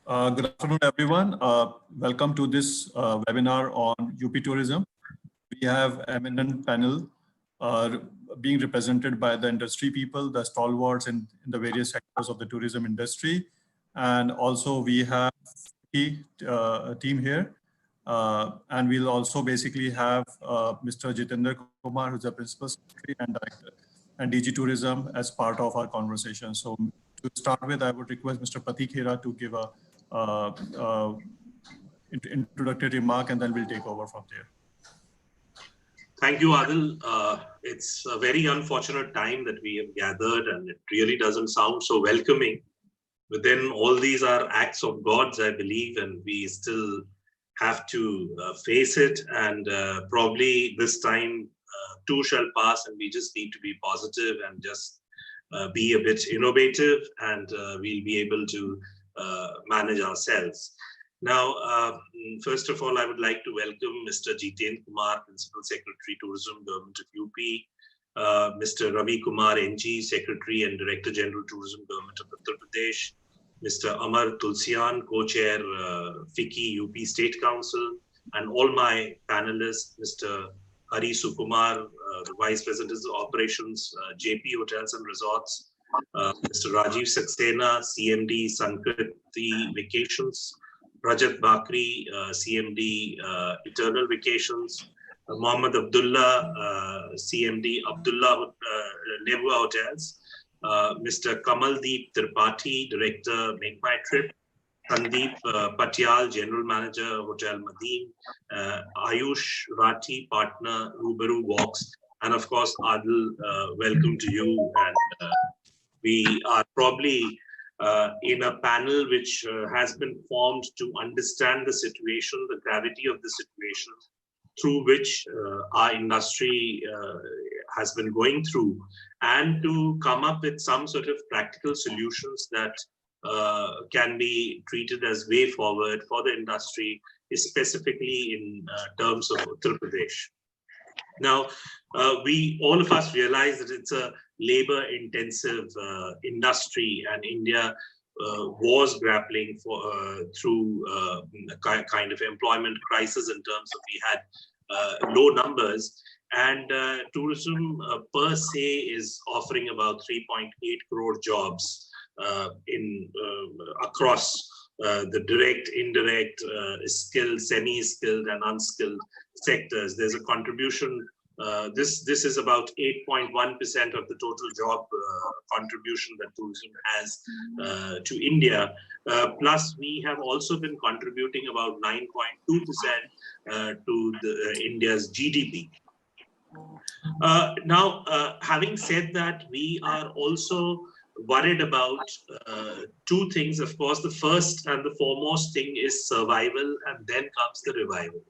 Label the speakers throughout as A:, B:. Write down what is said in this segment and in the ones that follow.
A: Good afternoon, everyone. Welcome to this webinar on UP Tourism. We have eminent panel being represented by the industry people, the stalwarts in the various sectors of the tourism industry. And also we have a team here. And we'll also basically have Mr. Jitendra Kumar, who's the Principal Secretary and Director and DG Tourism as part of our conversation. So to start with, I would request Mr. Prateek Hira to give a introductory remark, and then we'll take over from there.
B: Thank you, Adil. It's a very unfortunate time that we have gathered, and it really doesn't sound so welcoming. But then all these are acts of gods, I believe, and we still have to face it. And probably this time too shall pass, and we just need to be positive and just be a bit innovative, and we'll be able to manage ourselves. Now, first of all, I would like to welcome Mr. Jitendra Kumar, Principal Secretary, Tourism, Government of UP, Mr. Ravi Kumar, NG, Secretary and Director General, Tourism, Government of Uttar Pradesh, Mr. Amar Tulsian, Co-Chair, FICCI, UP State Council, and all my panelists, Mr. Hari Sukumar, the Vice President of Operations, JP Hotels and Resorts, Mr. Rajiv Saxena, CMD, Sankriti Vacations, Rajat Bakri, CMD, Eternal Vacations, Mohammed Abdullah, CMD, Abdullah Nebua Hotels, Mr. Kamaldeep Tripathi, Director, Make My Trip, Sandeep Patyal, General Manager, Hotel Madin, Ayush Rathi, Partner, Rubaru Walks, and of course, Adil, welcome to you. And we are probably in a panel which has been formed to understand the situation, the gravity of the situation through which our industry has been going through, and to come up with some sort of practical solutions that can be treated as way forward for the industry, specifically in terms of Uttar Pradesh. Now, all of us realize that it's a labor-intensive industry, and India was grappling through a kind of employment crisis in terms of we had low numbers, and tourism per se is offering about 3.8 crore jobs across the direct, indirect, skilled, semi-skilled, and unskilled sectors. There's a contribution. This is about 8.1% of the total job contribution that tourism has to India. Plus, we have also been contributing about 9.2% to India's GDP. Now, having said that, we are also worried about two things. Of course, the first and the foremost thing is survival, and then comes the revival.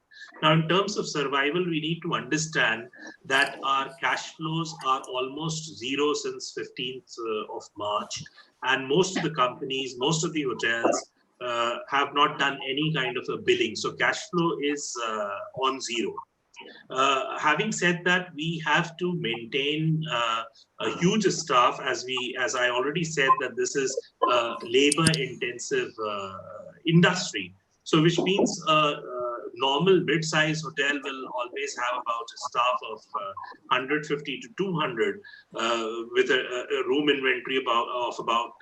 B: Now, in terms of survival, we need to understand that our cash flows are almost zero since 15th of March. And most of the companies, most of the hotels have not done any kind of a billing. So cash flow is on zero. Having said that, we have to maintain a huge staff, as I already said, that this is a labor-intensive industry. So which means normal mid-size hotel will always have about a staff of 150 to 200 with a room inventory of about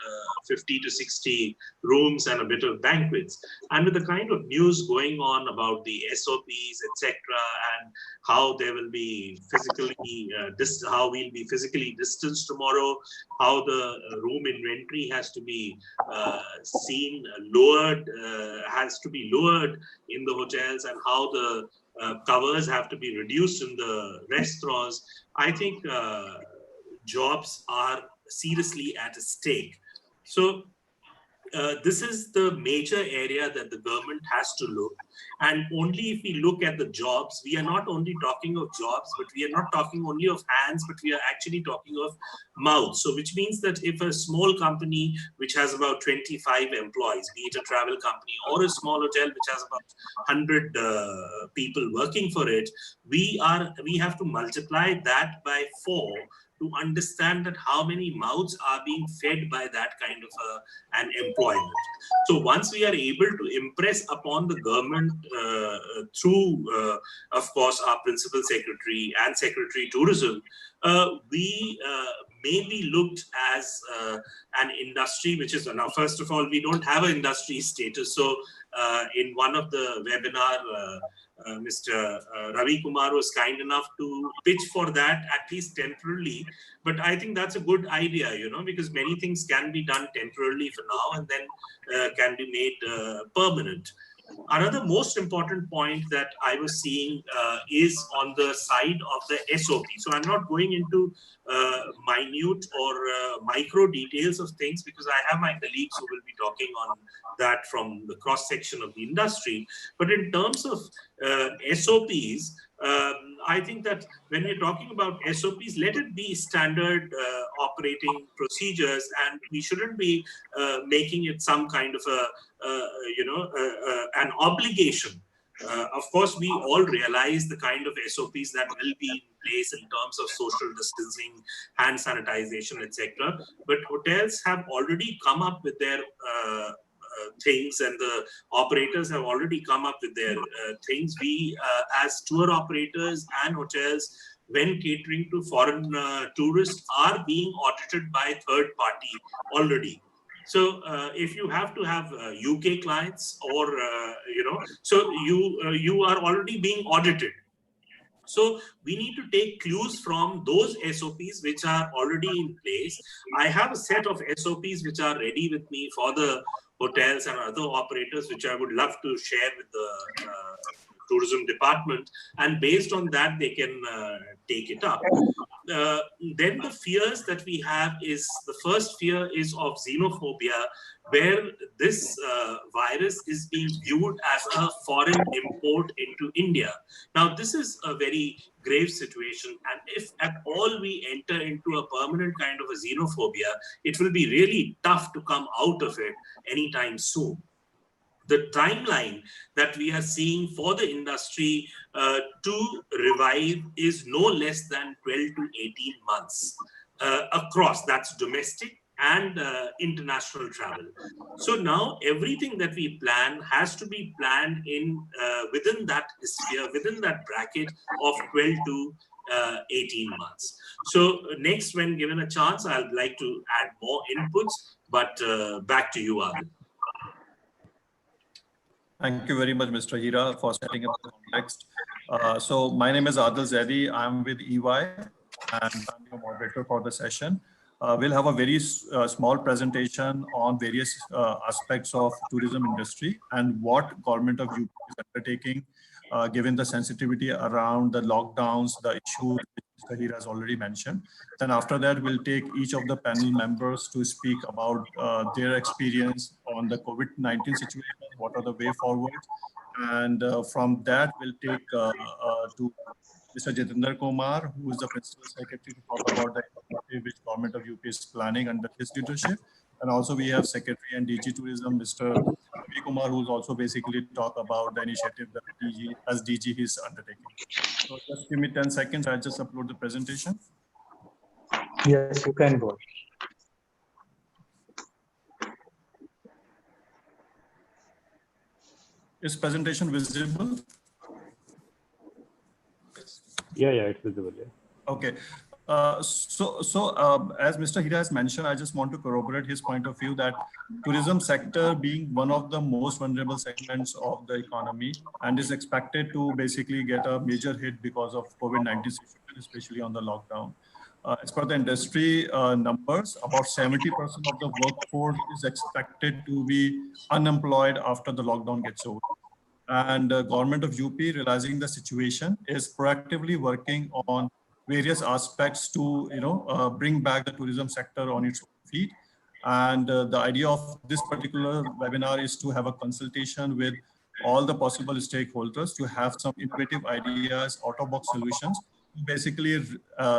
B: 50 to 60 rooms and a bit of banquets. And with the kind of news going on about the SOPs, etc., and how there will be how we'll be physically distanced tomorrow, how the room inventory has to be lowered in the hotels, and how the covers have to be reduced in the restaurants. I think jobs are seriously at stake. So this is the major area that the government has to look. And only if we look at the jobs, we are not only talking of jobs, but we are not talking only of hands, but we are actually talking of mouths. So which means that if a small company which has about 25 employees, be it a travel company or a small hotel which has about 100 people working for it, we have to multiply that by 4 to understand that how many mouths are being fed by that kind of an employment. So once we are able to impress upon the government through, of course, our Principal Secretary and Secretary Tourism, we may be looked as an industry which is, now first of all, we don't have an industry status. So in one of the webinar, Mr. Ravi Kumar was kind enough to pitch for that, at least temporarily. But I think that's a good idea, because many things can be done temporarily for now and then can be made permanent. Another most important point that I was seeing is on the side of the SOP. So I'm not going into minute or micro details of things, because I have my colleagues who will be talking on that from the cross section of the industry. But in terms of SOPs, I think that when we're talking about SOPs, let it be standard operating procedures, and we shouldn't be making it some kind of an obligation. Of course, we all realize the kind of SOPs that will be in place in terms of social distancing, hand sanitization, etc. But hotels have already come up with their things, and the operators have already come up with their things. We, as tour operators and hotels, when catering to foreign tourists, are being audited by third party already. So if you have to have UK clients, or so you are already being audited. So we need to take clues from those SOPs which are already in place. I have a set of SOPs which are ready with me for the hotels and other operators, which I would love to share with the tourism department, and based on that they can take it up. Then the fears that we have is, the first fear is of xenophobia, where this virus is being viewed as a foreign import into India. Now, this is a very grave situation, and if at all we enter into a permanent kind of a xenophobia, it will be really tough to come out of it anytime soon. The timeline that we are seeing for the industry to revive is no less than 12 to 18 months across. That's domestic and international travel. So now everything that we plan has to be planned in within that sphere, within that bracket of 12 to 18 months. So next, when given a chance, I'd like to add more inputs, but back to you, Adil.
A: Thank you very much, Mr. Hira, for setting up the context. So my name is Adil Zaidi. I'm with EY, and I'm your moderator for the session. We'll have a very small presentation on various aspects of tourism industry and what government of UP is undertaking, given the sensitivity around the lockdowns, the issues Mr. Hira has already mentioned. Then after that, we'll take each of the panel members to speak about their experience on the COVID-19 situation, what are the way forward. And from that, we'll take to Mr. Jitendra Kumar, who is the Principal Secretary, to talk about the initiative which Government of UP is planning under his leadership. And also we have Secretary and DG Tourism, Mr. Ravi Kumar, who's also basically talk about the initiative that DG is undertaking. So just give me 10 seconds, I'll just upload the presentation.
C: Yes, you can go.
A: Is presentation visible?
C: Yeah, it's visible. Yeah.
A: Okay. So as Mr. Hira has mentioned, I just want to corroborate his point of view that tourism sector being one of the most vulnerable segments of the economy and is expected to basically get a major hit because of COVID-19 situation, especially on the lockdown. As per the industry numbers, about 70% of the workforce is expected to be unemployed after the lockdown gets over. And the government of UP, realizing the situation, is proactively working on various aspects to bring back the tourism sector on its feet. And the idea of this particular webinar is to have a consultation with all the possible stakeholders to have some innovative ideas, out-of-box solutions to basically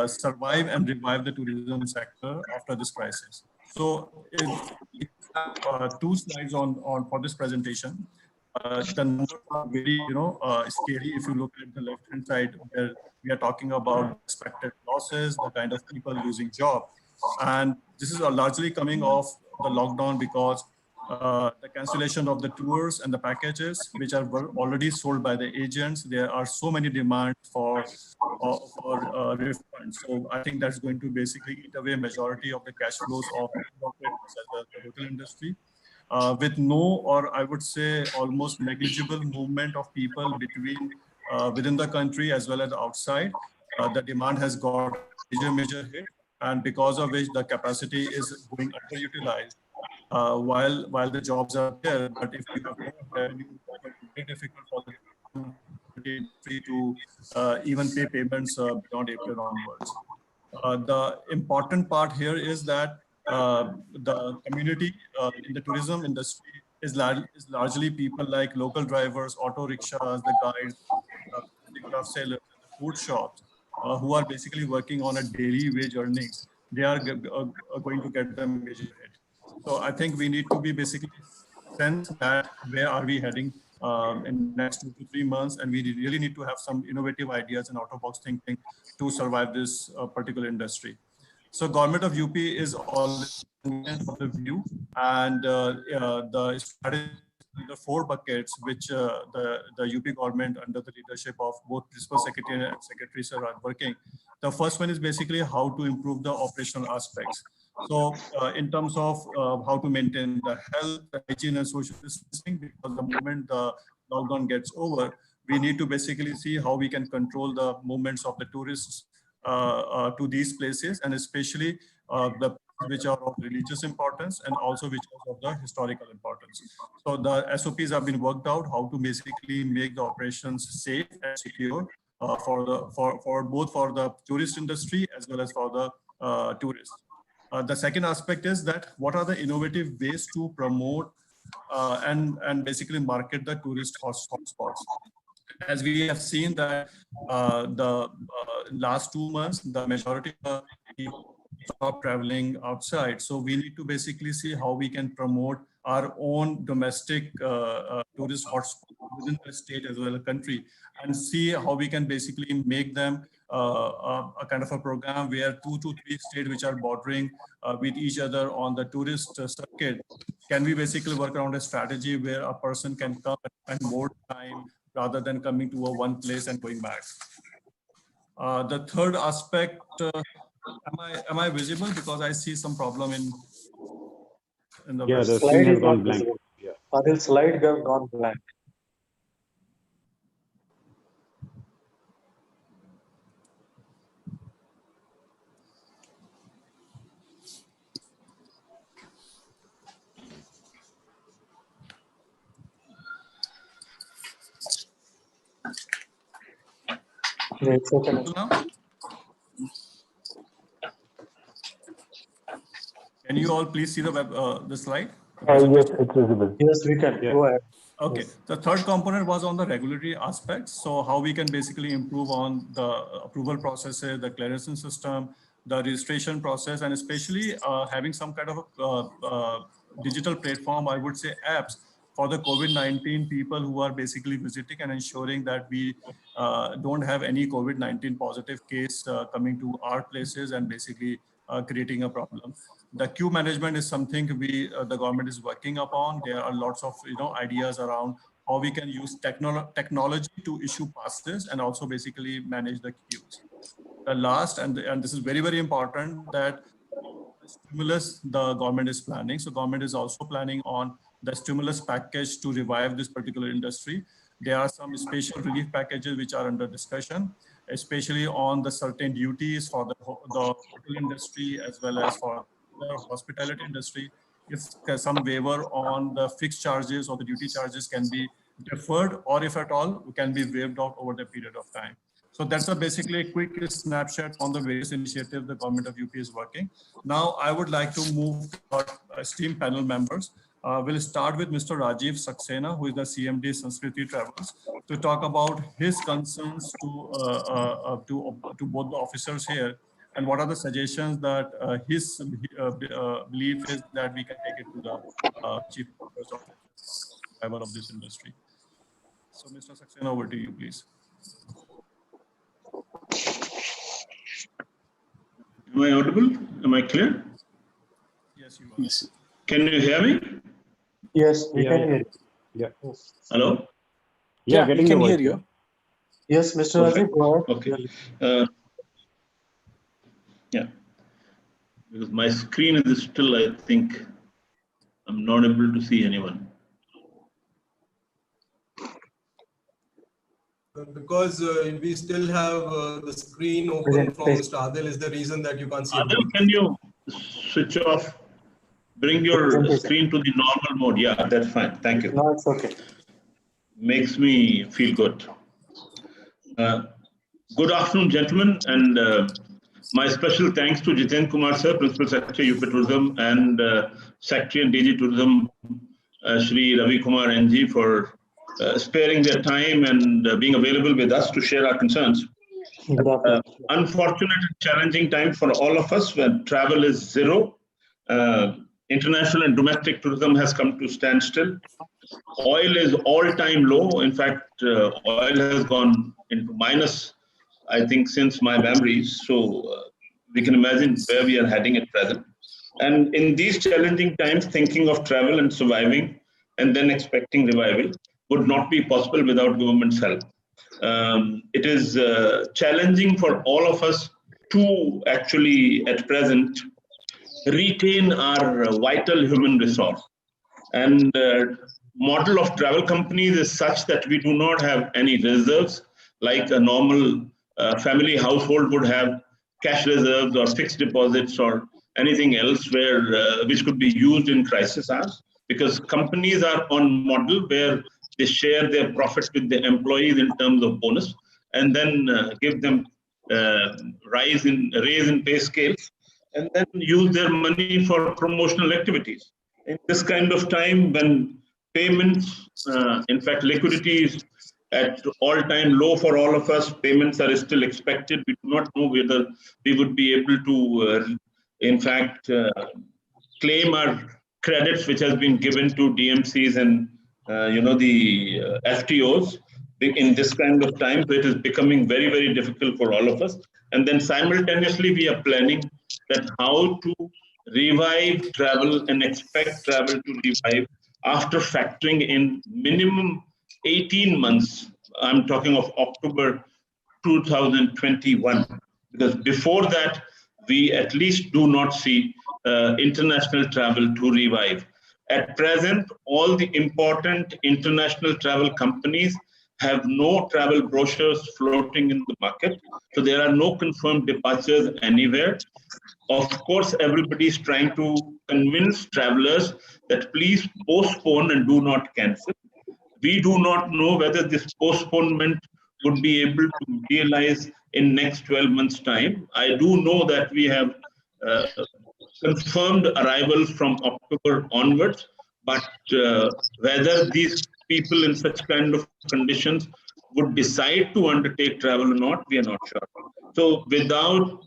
A: survive and revive the tourism sector after this crisis. So two slides on for this presentation. The numbers are very, scary. If you look at the left-hand side, where we are talking about expected losses, the kind of people losing job, and this is largely coming off the lockdown because the cancellation of the tours and the packages, which are already sold by the agents. There are so many demands for refunds. So I think that's going to basically eat away majority of the cash flows of operators as well as the hotel industry. With no, or I would say almost negligible movement of people between within the country as well as outside, the demand has got major hit, and because of which the capacity is going underutilized. While the jobs are there, but if you have no revenue, it will be very difficult for the industry to even pay payments beyond April onwards. The important part here is that the community in the tourism industry is largely people like local drivers, auto rickshaws, the guides, handicraft sellers, and the food shops who are basically working on a daily wage earnings. They are going to get them major hit. So I think we need to be basically sense that where are we heading in next 2 to 3 months, and we really need to have some innovative ideas and out-of-box thinking to survive this particular industry. So government of UP is all for the view, and the strategy, the 4 buckets which the UP government under the leadership of both principal secretary and secretary sir are working. The first one is basically how to improve the operational aspects. So in terms of how to maintain the health, the hygiene and social distancing, because the moment the lockdown gets over, we need to basically see how we can control the movements of the tourists to these places, and especially the which are of religious importance and also which are of the historical importance. So the SOPs have been worked out how to basically make the operations safe and secure for both for the tourist industry as well as for the tourists. The second aspect is that what are the innovative ways to promote and basically market the tourist hotspots. As we have seen that the last 2 months, the majority of people stop traveling outside. So we need to basically see how we can promote our own domestic tourist hotspots within the state as well as the country, and see how we can basically make them a kind of a program where 2 to 3 states which are bordering with each other on the tourist circuit, can we basically work around a strategy where a person can come and spend more time rather than coming to one place and going back. The third aspect, am I visible? Because I see some problem in the
C: the
A: slide
C: screen has gone blank.
D: Yeah. Adil's slide have gone blank. Yeah, it's okay.
A: now. Can you all please see the the slide?
C: Yes, it's visible.
D: Yes, we can.
C: Yeah.
D: Go ahead.
A: Okay.
D: Yes.
A: The third component was on the regulatory aspects. So how we can basically improve on the approval processes, the clearance system, the registration process, and especially having some kind of digital platform, I would say apps for the COVID-19 people who are basically visiting and ensuring that we don't have any COVID-19 positive case coming to our places and basically creating a problem. The queue management is something the government is working upon. There are lots of ideas around how we can use technology to issue passes and also basically manage the queues. The last, and this is very important, that stimulus the government is planning. So government is also planning on the stimulus package to revive this particular industry. There are some special relief packages which are under discussion, especially on the certain duties for the hotel industry as well as for the hospitality industry. If some waiver on the fixed charges or the duty charges can be deferred, or if at all, can be waived out over the period of time. So that's basically a quick snapshot on the various initiatives the government of UP is working. Now, I would like to move to our esteemed panel members. We'll start with Mr. Rajiv Saxena, who is the CMD Sanskriti Travels, to talk about his concerns to both the officers here, and what are the suggestions that his belief is that we can take it to the chief officer of this industry. So, Mr. Saxena, over to you, please.
E: Am I audible? Am I clear?
A: Yes, you are.
C: Yes.
E: Can you hear me?
D: Yes, we can
C: Yeah.
D: hear you.
C: Yeah.
D: Yes.
E: Hello?
C: Yeah, getting
F: we
C: your
F: can hear
C: voice.
F: you.
D: Yes, Mr.
E: Perfect.
D: Rajiv, go ahead.
E: Okay. Yeah. Because my screen is still, I think, I'm not able to see anyone.
F: Because we still have the screen open from Mr. Adil is the reason that you can't see
E: Adil,
F: him.
E: can you switch off, bring your
D: Presentation.
E: screen to the normal mode? Yeah, that's fine. Thank you.
D: No, it's okay.
E: Makes me feel good. Good afternoon, gentlemen, and my special thanks to Jiten Kumar sir, Principal Secretary, UP Tourism, and Secretary and DG Tourism, Shri Ravi Kumar NG, for sparing their time and being available with us to share our concerns.
D: Good afternoon.
E: Unfortunate and challenging time for all of us when travel is zero. International and domestic tourism has come to standstill. Oil is all-time low. In fact, oil has gone into minus, I think, since my memories. So we can imagine where we are heading at present. And in these challenging times, thinking of travel and surviving and then expecting revival would not be possible without government's help. It is challenging for all of us to actually, at present, retain our vital human resource. And model of travel companies is such that we do not have any reserves like a normal family household would have cash reserves or fixed deposits or anything else where which could be used in crisis hours, because companies are on model where they share their profit with the employees in terms of bonus and then give them raise in pay scales and then use their money for promotional activities. In this kind of time when payments, in fact, liquidity is at all-time low for all of us, payments are still expected. We do not know whether we would be able to, in fact, claim our credits which has been given to DMCs and the FTOs in this kind of time. So it is becoming very, very difficult for all of us. And then simultaneously, we are planning that how to revive travel and expect travel to revive after factoring in minimum 18 months. I'm talking of October 2021, because before that, we at least do not see international travel to revive. At present, all the important international travel companies have no travel brochures floating in the market. So there are no confirmed departures anywhere. Of course, everybody is trying to convince travelers that please postpone and do not cancel. We do not know whether this postponement would be able to realize in next 12 months' time. I do know that we have confirmed arrivals from October onwards, but whether these people in such kind of conditions would decide to undertake travel or not, we are not sure. So without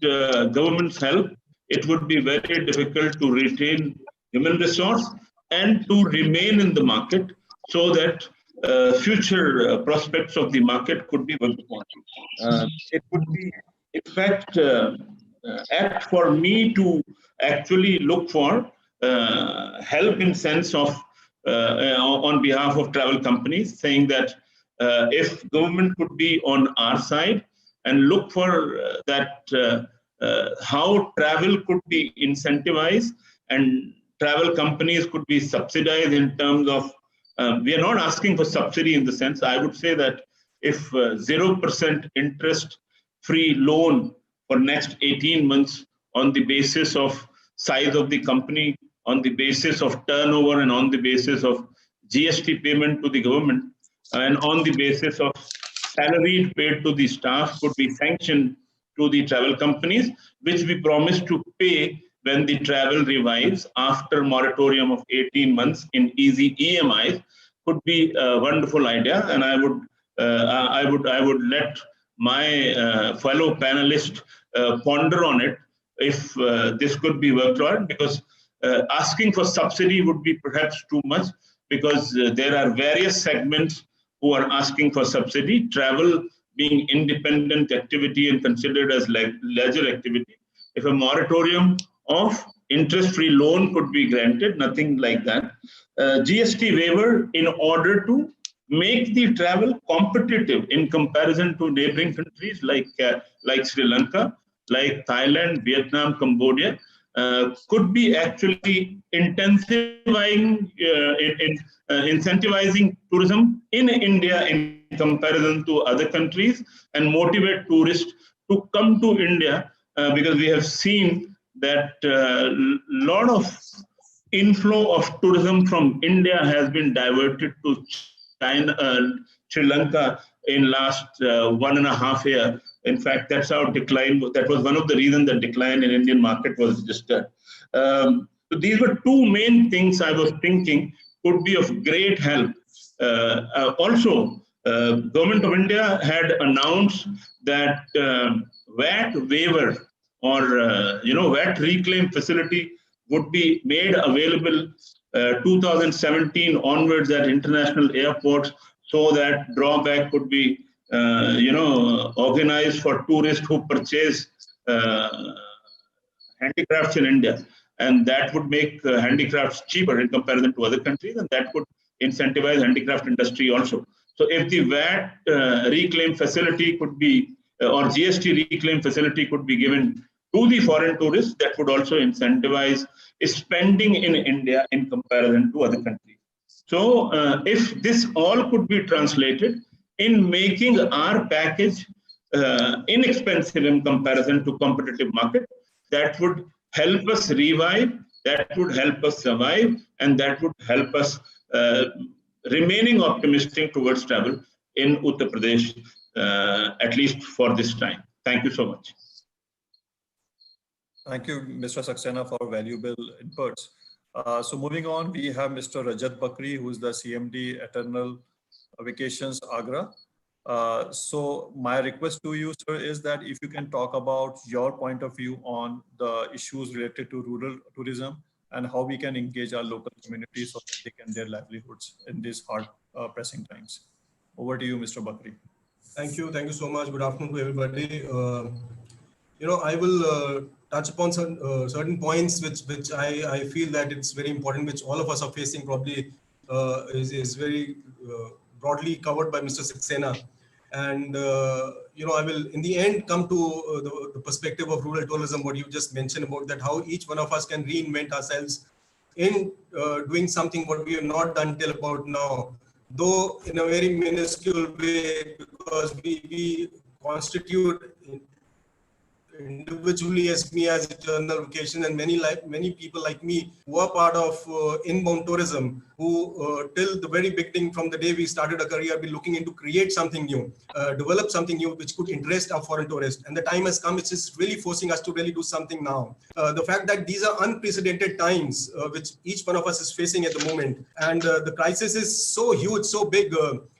E: government's help, it would be very difficult to retain human resource and to remain in the market so that future prospects of the market could be worked upon. It would be, in fact, apt for me to actually look for help in sense of on behalf of travel companies, saying that if government could be on our side and look for how travel could be incentivized and travel companies could be subsidized in terms of, we are not asking for subsidy in the sense, I would say that if 0% interest free loan for next 18 months on the basis of size of the company, on the basis of turnover and on the basis of GST payment to the government and on the basis of salary paid to the staff could be sanctioned to the travel companies, which we promise to pay when the travel revives after moratorium of 18 months in easy EMIs, could be a wonderful idea. And I would let my fellow panelists ponder on it if this could be worked on, because asking for subsidy would be perhaps too much, because there are various segments who are asking for subsidy, travel being independent activity and considered as leisure activity. If a moratorium of interest-free loan could be granted, nothing like that. GST waiver in order to make the travel competitive in comparison to neighboring countries like Sri Lanka, like Thailand, Vietnam, Cambodia, could be actually incentivizing tourism in India in comparison to other countries and motivate tourists to come to India because we have seen that a lot of inflow of tourism from India has been diverted to China, Sri Lanka in last 1.5 years. In fact, that's how decline. That was one of the reasons the decline in Indian market was registered. So these were two main things I was thinking could be of great help. Also, Government of India had announced that VAT waiver or VAT reclaim facility would be made available 2017 onwards at international airports, so that drawback could be organized for tourists who purchase handicrafts in India, and that would make handicrafts cheaper in comparison to other countries, and that would incentivize handicraft industry also. So if the VAT reclaim facility could be, or GST reclaim facility could be given to the foreign tourists, that would also incentivize spending in India in comparison to other countries. So if this all could be translated in making our package inexpensive in comparison to competitive market, that would help us revive, that would help us survive, and that would help us remaining optimistic towards travel in Uttar Pradesh, at least for this time. Thank you so much.
A: Thank you, Mr. Saxena, for valuable inputs. So moving on, we have Mr. Rajat Bakri, who is the CMD Eternal Vacations Agra. So my request to you, sir, is that if you can talk about your point of view on the issues related to rural tourism and how we can engage our local communities so that they can their livelihoods in these hard pressing times. Over to you, Mr. Bakri.
F: Thank you so much. Good afternoon to everybody. I will touch upon certain points which I feel that it's very important, which all of us are facing probably is very broadly covered by Mr. Saxena. And, I will in the end come to the perspective of rural tourism, what you just mentioned about that, how each one of us can reinvent ourselves in doing something what we have not done till about now, though in a very minuscule way, because we constitute individually as me as Eternal Vacation and many people like me who are part of inbound tourism, who till the very beginning from the day we started a career, be looking into create something new, develop something new which could interest our foreign tourists. And the time has come, it's just really forcing us to really do something now. The fact that these are unprecedented times which each one of us is facing at the moment, and the crisis is so huge, so big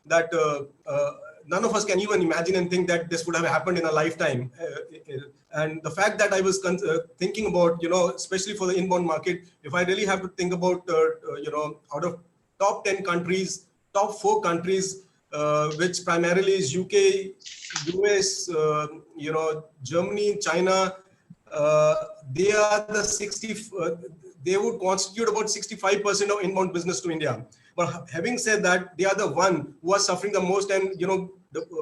F: that none of us can even imagine and think that this would have happened in a lifetime. And the fact that I was thinking about, especially for the inbound market, if I really have to think about, out of top 10 countries, top 4 countries, which primarily is UK, US, Germany, China, they are they would constitute about 65% of inbound business to India. But having said that, they are the one who are suffering the most and,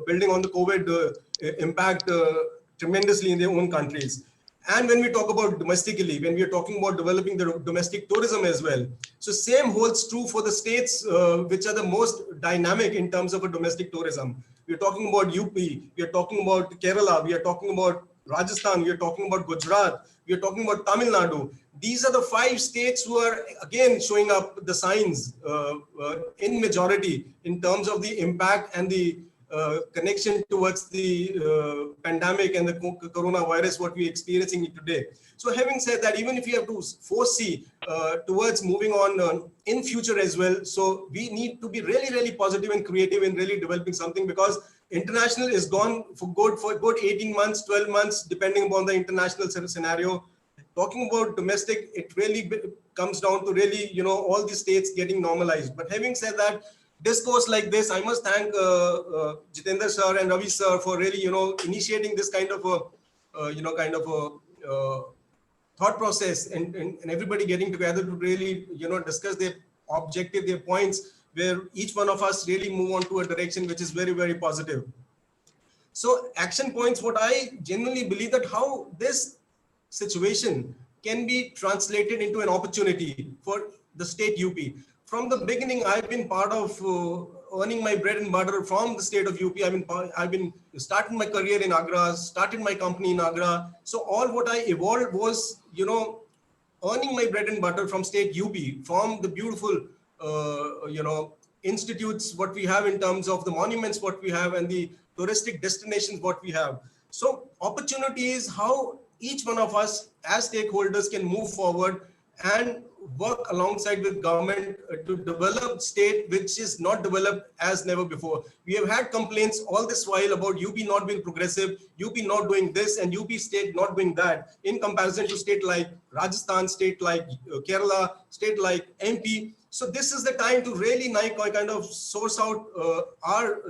F: building on the COVID impact tremendously in their own countries. And when we talk about domestically, when we are talking about developing the domestic tourism as well, so same holds true for the states which are the most dynamic in terms of a domestic tourism. We are talking about UP, we are talking about Kerala, we are talking about Rajasthan, we are talking about Gujarat, we are talking about Tamil Nadu. These are the 5 states who are again showing up the signs in majority in terms of the impact and the connection towards the pandemic and the coronavirus, what we're experiencing today. So having said that, even if you have to foresee towards moving on in future as well, so we need to be really, really positive and creative in really developing something, because international is gone for good 18 months, 12 months, depending upon the international scenario. Talking about domestic, it really comes down to really, all the states getting normalized. But having said that, discourse like this. I must thank Jitendra sir and Ravi sir for really, initiating this kind of a thought process, and everybody getting together to really, discuss their objective, their points, where each one of us really move on to a direction which is very, very positive. So action points, what I genuinely believe that how this situation can be translated into an opportunity for the state UP. From the beginning, I've been part of earning my bread and butter from the state of UP. I've been starting my career in Agra, started my company in Agra. So all what I evolved was, earning my bread and butter from state UP, from the beautiful, institutes what we have in terms of the monuments what we have and the touristic destinations what we have. So opportunity is how each one of us as stakeholders can move forward and work alongside with government to develop state which is not developed as never before. We have had complaints all this while about UP not being progressive, UP not doing this, and UP state not doing that in comparison to state like Rajasthan, state like Kerala, state like MP. So this is the time to really kind of source out our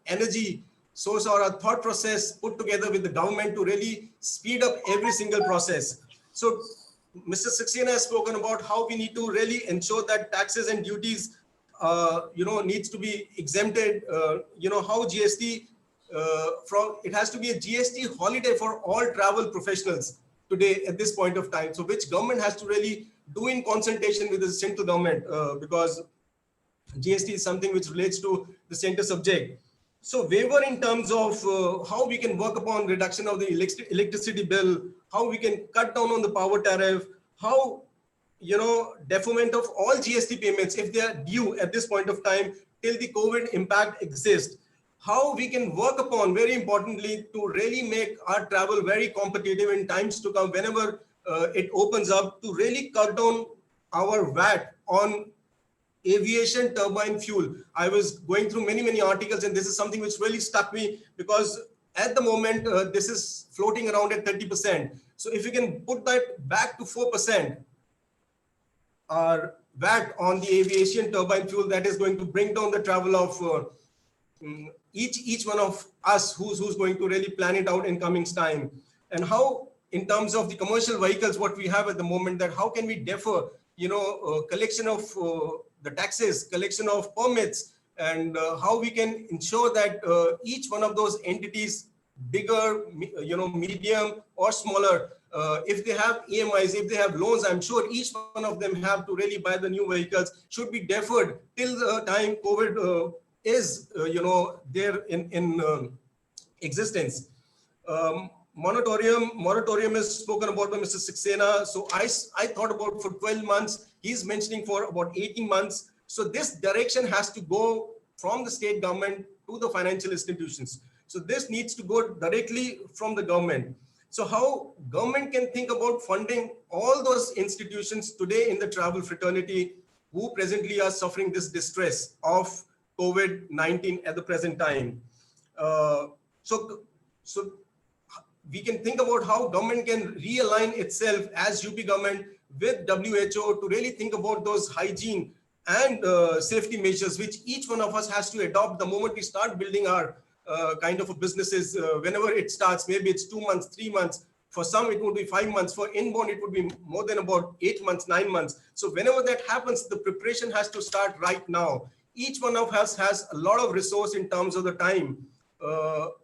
F: energy, source our thought process, put together with the government to really speed up every single process. So Mr. Saxena has spoken about how we need to really ensure that taxes and duties, needs to be exempted. How GST, it has to be a GST holiday for all travel professionals today at this point of time. So which government has to really do in consultation with the central government, because GST is something which relates to the center subject. So waiver in terms of how we can work upon reduction of the electricity bill, how we can cut down on the power tariff, how, deferment of all GST payments if they are due at this point of time till the COVID impact exists, how we can work upon, very importantly, to really make our travel very competitive in times to come whenever it opens up, to really cut down our VAT on aviation turbine fuel. I was going through many articles, and this is something which really stuck me, because at the moment this is floating around at 30%. So if you can put that back to 4%, our VAT on the aviation turbine fuel, that is going to bring down the travel of each one of us who's going to really plan it out in coming time. And how, in terms of the commercial vehicles, what we have at the moment, that how can we defer, collection of the taxes, collection of permits, and how we can ensure that each one of those entities, bigger, medium or smaller, if they have EMIs, if they have loans, I'm sure each one of them have to really buy the new vehicles, should be deferred till the time COVID is, there in existence. Moratorium is spoken about by Mr. Saxena. So I thought about for 12 months, he's mentioning for about 18 months. So this direction has to go from the state government to the financial institutions. So this needs to go directly from the government. So how government can think about funding all those institutions today in the travel fraternity who presently are suffering this distress of COVID-19 at the present time. So we can think about how government can realign itself as UP government with WHO to really think about those hygiene and safety measures, which each one of us has to adopt the moment we start building our kind of businesses. Whenever it starts, maybe it's 2 months, 3 months. For some, it would be 5 months. For inbound, it would be more than about 8 months, 9 months. So whenever that happens, the preparation has to start right now. Each one of us has a lot of resource in terms of the time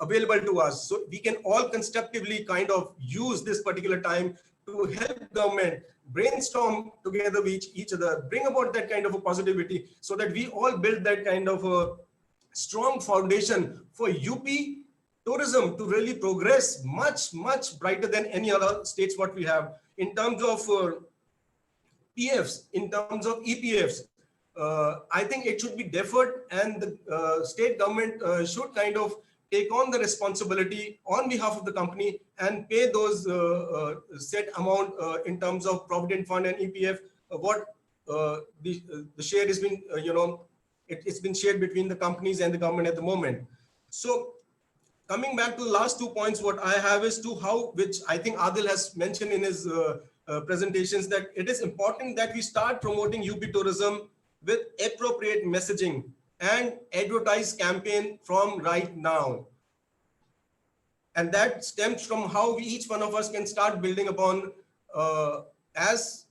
F: available to us. So we can all constructively kind of use this particular time to help government brainstorm together with each other, bring about that kind of a positivity, so that we all build that kind of a strong foundation for UP tourism to really progress much brighter than any other states what we have in terms of PFs, in terms of EPFs. I think it should be deferred, and the state government should kind of take on the responsibility on behalf of the company and pay those set amount in terms of Provident Fund and EPF, what the share has been, it's been shared between the companies and the government at the moment. So coming back to the last 2 points, what I have is to how, which I think Adil has mentioned in his presentations, that it is important that we start promoting UP tourism with appropriate messaging and advertise campaign from right now. And that stems from how each one of us can start building upon as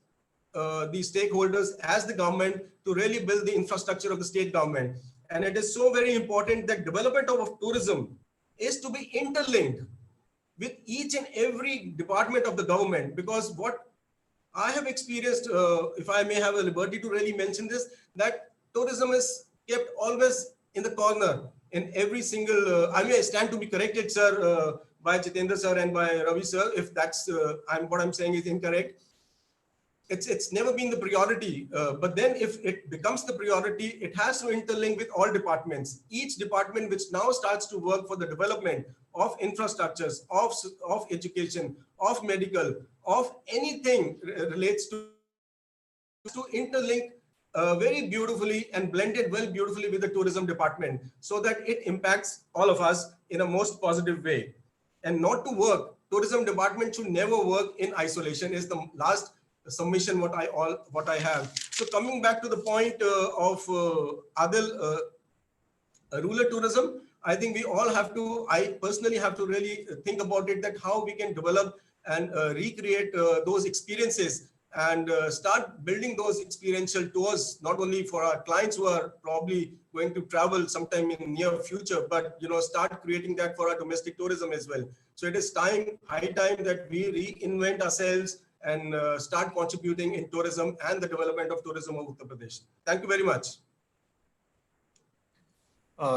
F: the stakeholders, as the government, to really build the infrastructure of the state government. And it is so very important that development of tourism is to be interlinked with each and every department of the government, because what I have experienced, if I may have a liberty to really mention this, that tourism is kept always in the corner in every single, I may stand to be corrected, sir, by Jitendra sir and by Ravi sir, if that's, what I'm saying is incorrect. It's never been the priority, but then if it becomes the priority, it has to interlink with all departments. Each department which now starts to work for the development of infrastructures, of education, of medical, of anything relates to interlink very beautifully and blended well beautifully with the tourism department, so that it impacts all of us in a most positive way. And not to work, tourism department should never work in isolation is the last submission what I have. So coming back to the point of Adil, rural tourism, I think we all have to, I personally have to really think about it, that how we can develop and recreate those experiences and start building those experiential tours, not only for our clients who are probably going to travel sometime in near future, but start creating that for our domestic tourism as well. So it is high time that we reinvent ourselves and start contributing in tourism and the development of tourism of Uttar Pradesh. Thank you very much.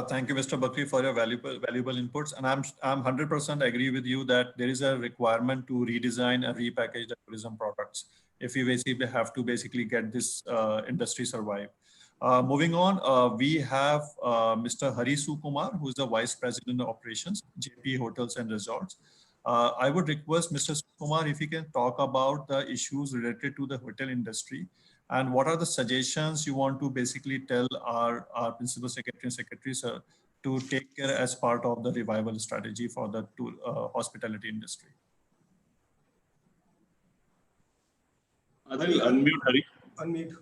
A: Thank you, Mr. Bakri, for your valuable inputs. And I'm 100% agree with you that there is a requirement to redesign and repackage the tourism products if we basically have to get this industry survive. Moving on, we have Mr. Hari Sukumar, who is the Vice President of Operations, JP Hotels and Resorts. I would request Mr. Sukumar if he can talk about the issues related to the hotel industry and what are the suggestions you want to basically tell our Principal Secretary and Secretary, sir, to take care as part of the revival strategy for the hospitality industry.
E: Adil, unmute Hari.
F: Unmute.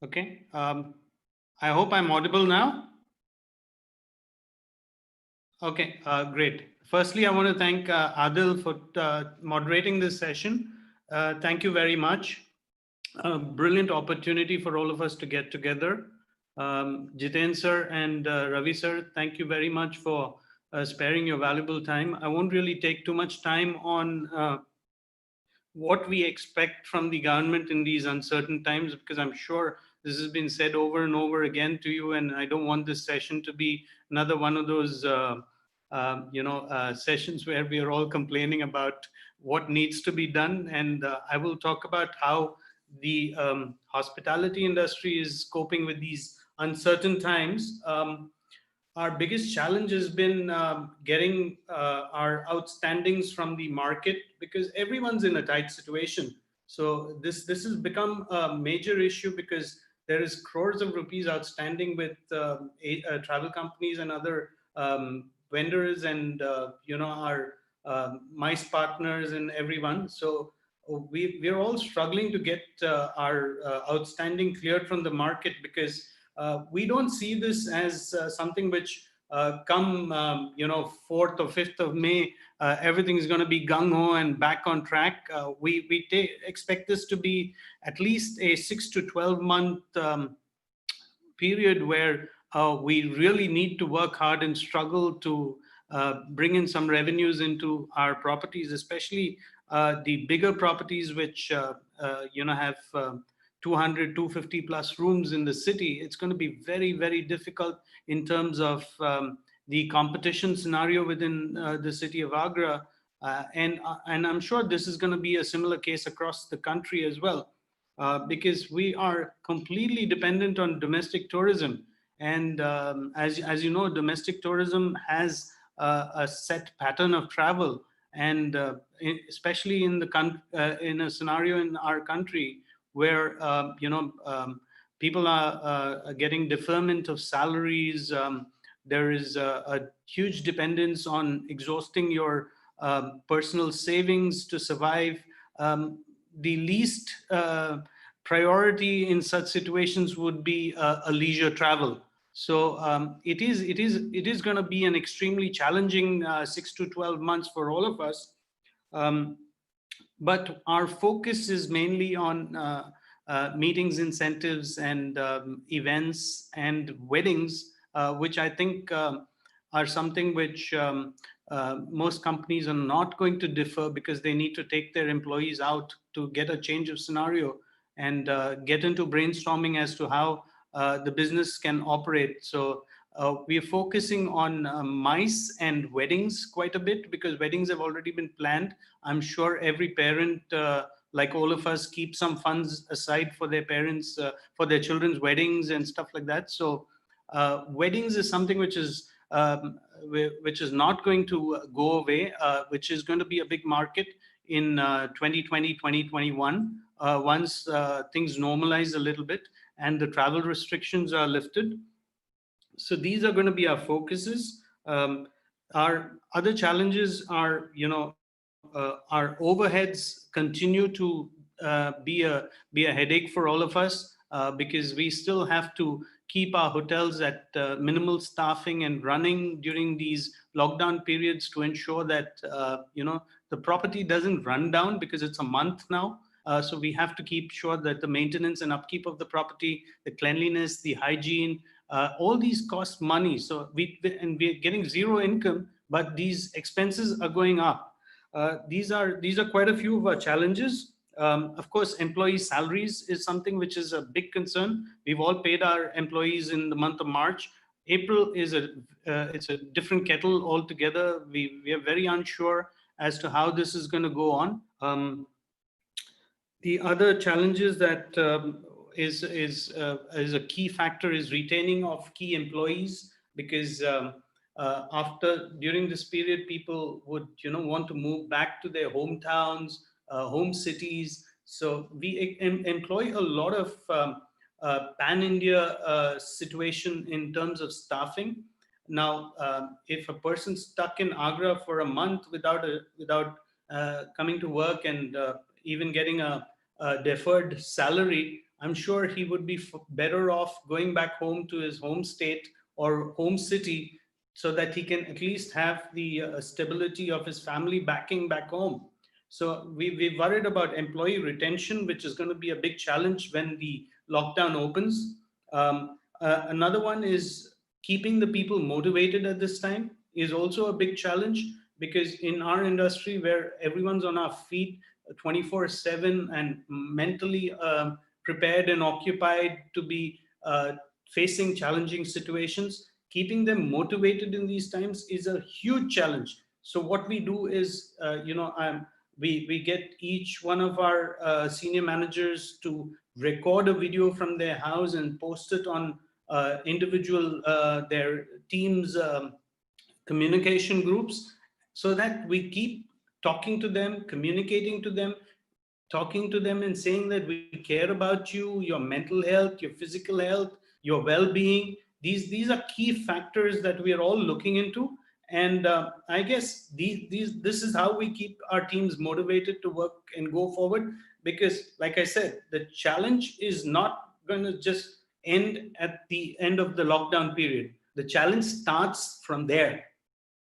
G: Okay. I hope I'm audible now. Okay, great. Firstly, I want to thank Adil for moderating this session. Thank you very much. Brilliant opportunity for all of us to get together. Jiten sir and Ravi sir, thank you very much for sparing your valuable time. I won't really take too much time on what we expect from the government in these uncertain times, because I'm sure this has been said over and over again to you, and I don't want this session to be another one of those sessions where we are all complaining about what needs to be done. And I will talk about how the hospitality industry is coping with these uncertain times. Our biggest challenge has been getting our outstandings from the market, because everyone's in a tight situation. So this has become a major issue, because there is crores of rupees outstanding with travel companies and other vendors and our MICE partners and everyone. So we're all struggling to get our outstanding cleared from the market, because we don't see this as something which come 4th or 5th of May, everything is going to be gung-ho and back on track. We expect this to be at least a 6 to 12 month period where we really need to work hard and struggle to bring in some revenues into our properties, especially the bigger properties which have 200, 250 plus rooms in the city. It's going to be very, very difficult in terms of the competition scenario within the city of Agra. And I'm sure this is going to be a similar case across the country as well, because we are completely dependent on domestic tourism. And as you know, domestic tourism has a set pattern of travel. And especially in a scenario in our country where people are getting deferment of salaries, there is a huge dependence on exhausting your personal savings to survive. The least priority in such situations would be a leisure travel. So it is going to be an extremely challenging 6 to 12 months for all of us. But our focus is mainly on meetings, incentives, and events and weddings, which I think are something which most companies are not going to defer, because they need to take their employees out to get a change of scenario and get into brainstorming as to how the business can operate. So we are focusing on MICE and weddings quite a bit, because weddings have already been planned. I'm sure every parent, like all of us, keep some funds aside for their parents, for their children's weddings and stuff like that. So weddings is something which is not going to go away, which is going to be a big market in 2020, 2021, once things normalize a little bit and the travel restrictions are lifted. So these are going to be our focuses. Our other challenges are, our overheads continue to be a headache for all of us, because we still have to keep our hotels at minimal staffing and running during these lockdown periods to ensure that the property doesn't run down, because it's a month now. So we have to keep sure that the maintenance and upkeep of the property, the cleanliness, the hygiene, all these cost money. So we're getting zero income, but these expenses are going up. These are quite a few of our challenges. Of course, employee salaries is something which is a big concern. We've all paid our employees in the month of March. April is it's a different kettle altogether. We are very unsure as to how this is going to go on. The other challenges that is a key factor is retaining of key employees, because during this period, people would want to move back to their hometowns, home cities. So we employ a lot of pan-India situation in terms of staffing. Now, if a person's stuck in Agra for a month without coming to work and even getting a deferred salary, I'm sure he would be better off going back home to his home state or home city, so that he can at least have the stability of his family backing back home. So we're worried about employee retention, which is going to be a big challenge when the lockdown opens. Another one is keeping the people motivated at this time is also a big challenge, because in our industry, where everyone's on our feet 24/7 and mentally prepared and occupied to be facing challenging situations, keeping them motivated in these times is a huge challenge. So what we do is, we get each one of our senior managers to record a video from their house and post it on individual their teams communication groups, so that we keep talking to them, communicating to them, talking to them and saying that we care about you, your mental health, your physical health, your well-being. These are key factors that we are all looking into. And I guess this is how we keep our teams motivated to work and go forward. Because like I said, the challenge is not going to just end at the end of the lockdown period. The challenge starts from there,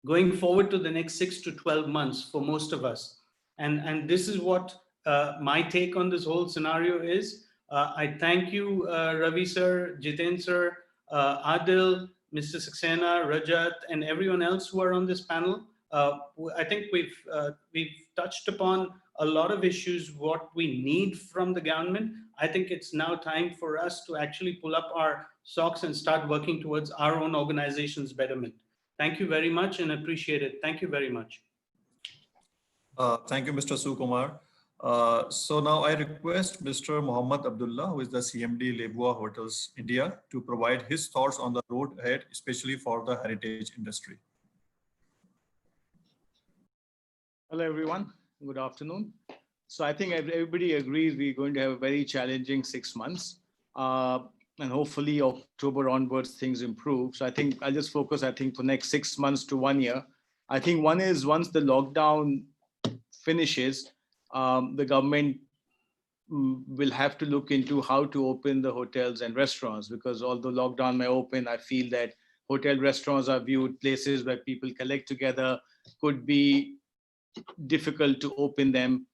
G: going forward to the next 6 to 12 months for most of us. And this is what my take on this whole scenario is. I thank you, Ravi sir, Jiten sir, Adil, Mr. Saxena, Rajat, and everyone else who are on this panel. I think we've touched upon a lot of issues, what we need from the government. I think it's now time for us to actually pull up our socks and start working towards our own organization's betterment. Thank you very much and appreciate it. Thank you very much.
A: Thank you, Mr. Sukumar. So now I request Mr. Mohammad Abdullah, who is the CMD Lebua Hotels India, to provide his thoughts on the road ahead, especially for the heritage industry.
H: Hello, everyone. Good afternoon. So I think everybody agrees we're going to have a very challenging 6 months. And hopefully October onwards, things improve. So I think I'll just focus, for next 6 months to 1 year. I think one is, once the lockdown finishes, the government will have to look into how to open the hotels and restaurants, because although lockdown may open, I feel that hotel restaurants are viewed places where people collect together, could be difficult to open them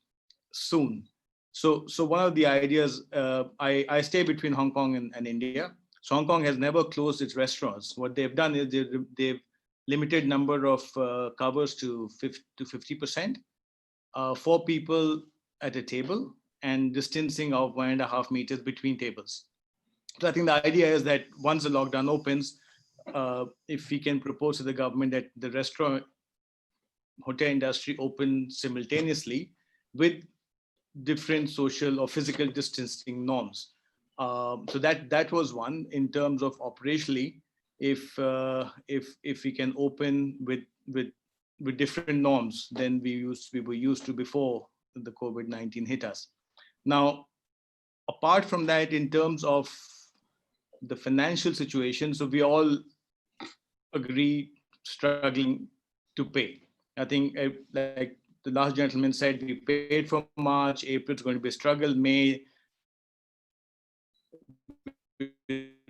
H: soon. So one of the ideas, I stay between Hong Kong and India. So Hong Kong has never closed its restaurants. What they've done is they've limited number of covers to 50%, 4 people at a table, and distancing of 1.5 meters between tables. So I think the idea is that once the lockdown opens, if we can propose to the government that the restaurant hotel industry open simultaneously with different social or physical distancing norms. So that was one. In terms of operationally, if we can open with different norms than we were used to before the COVID-19 hit us. Now, apart from that, in terms of the financial situation, so we all agree struggling to pay. I think, like the last gentleman said, we paid for March, April is going to be a struggle, May will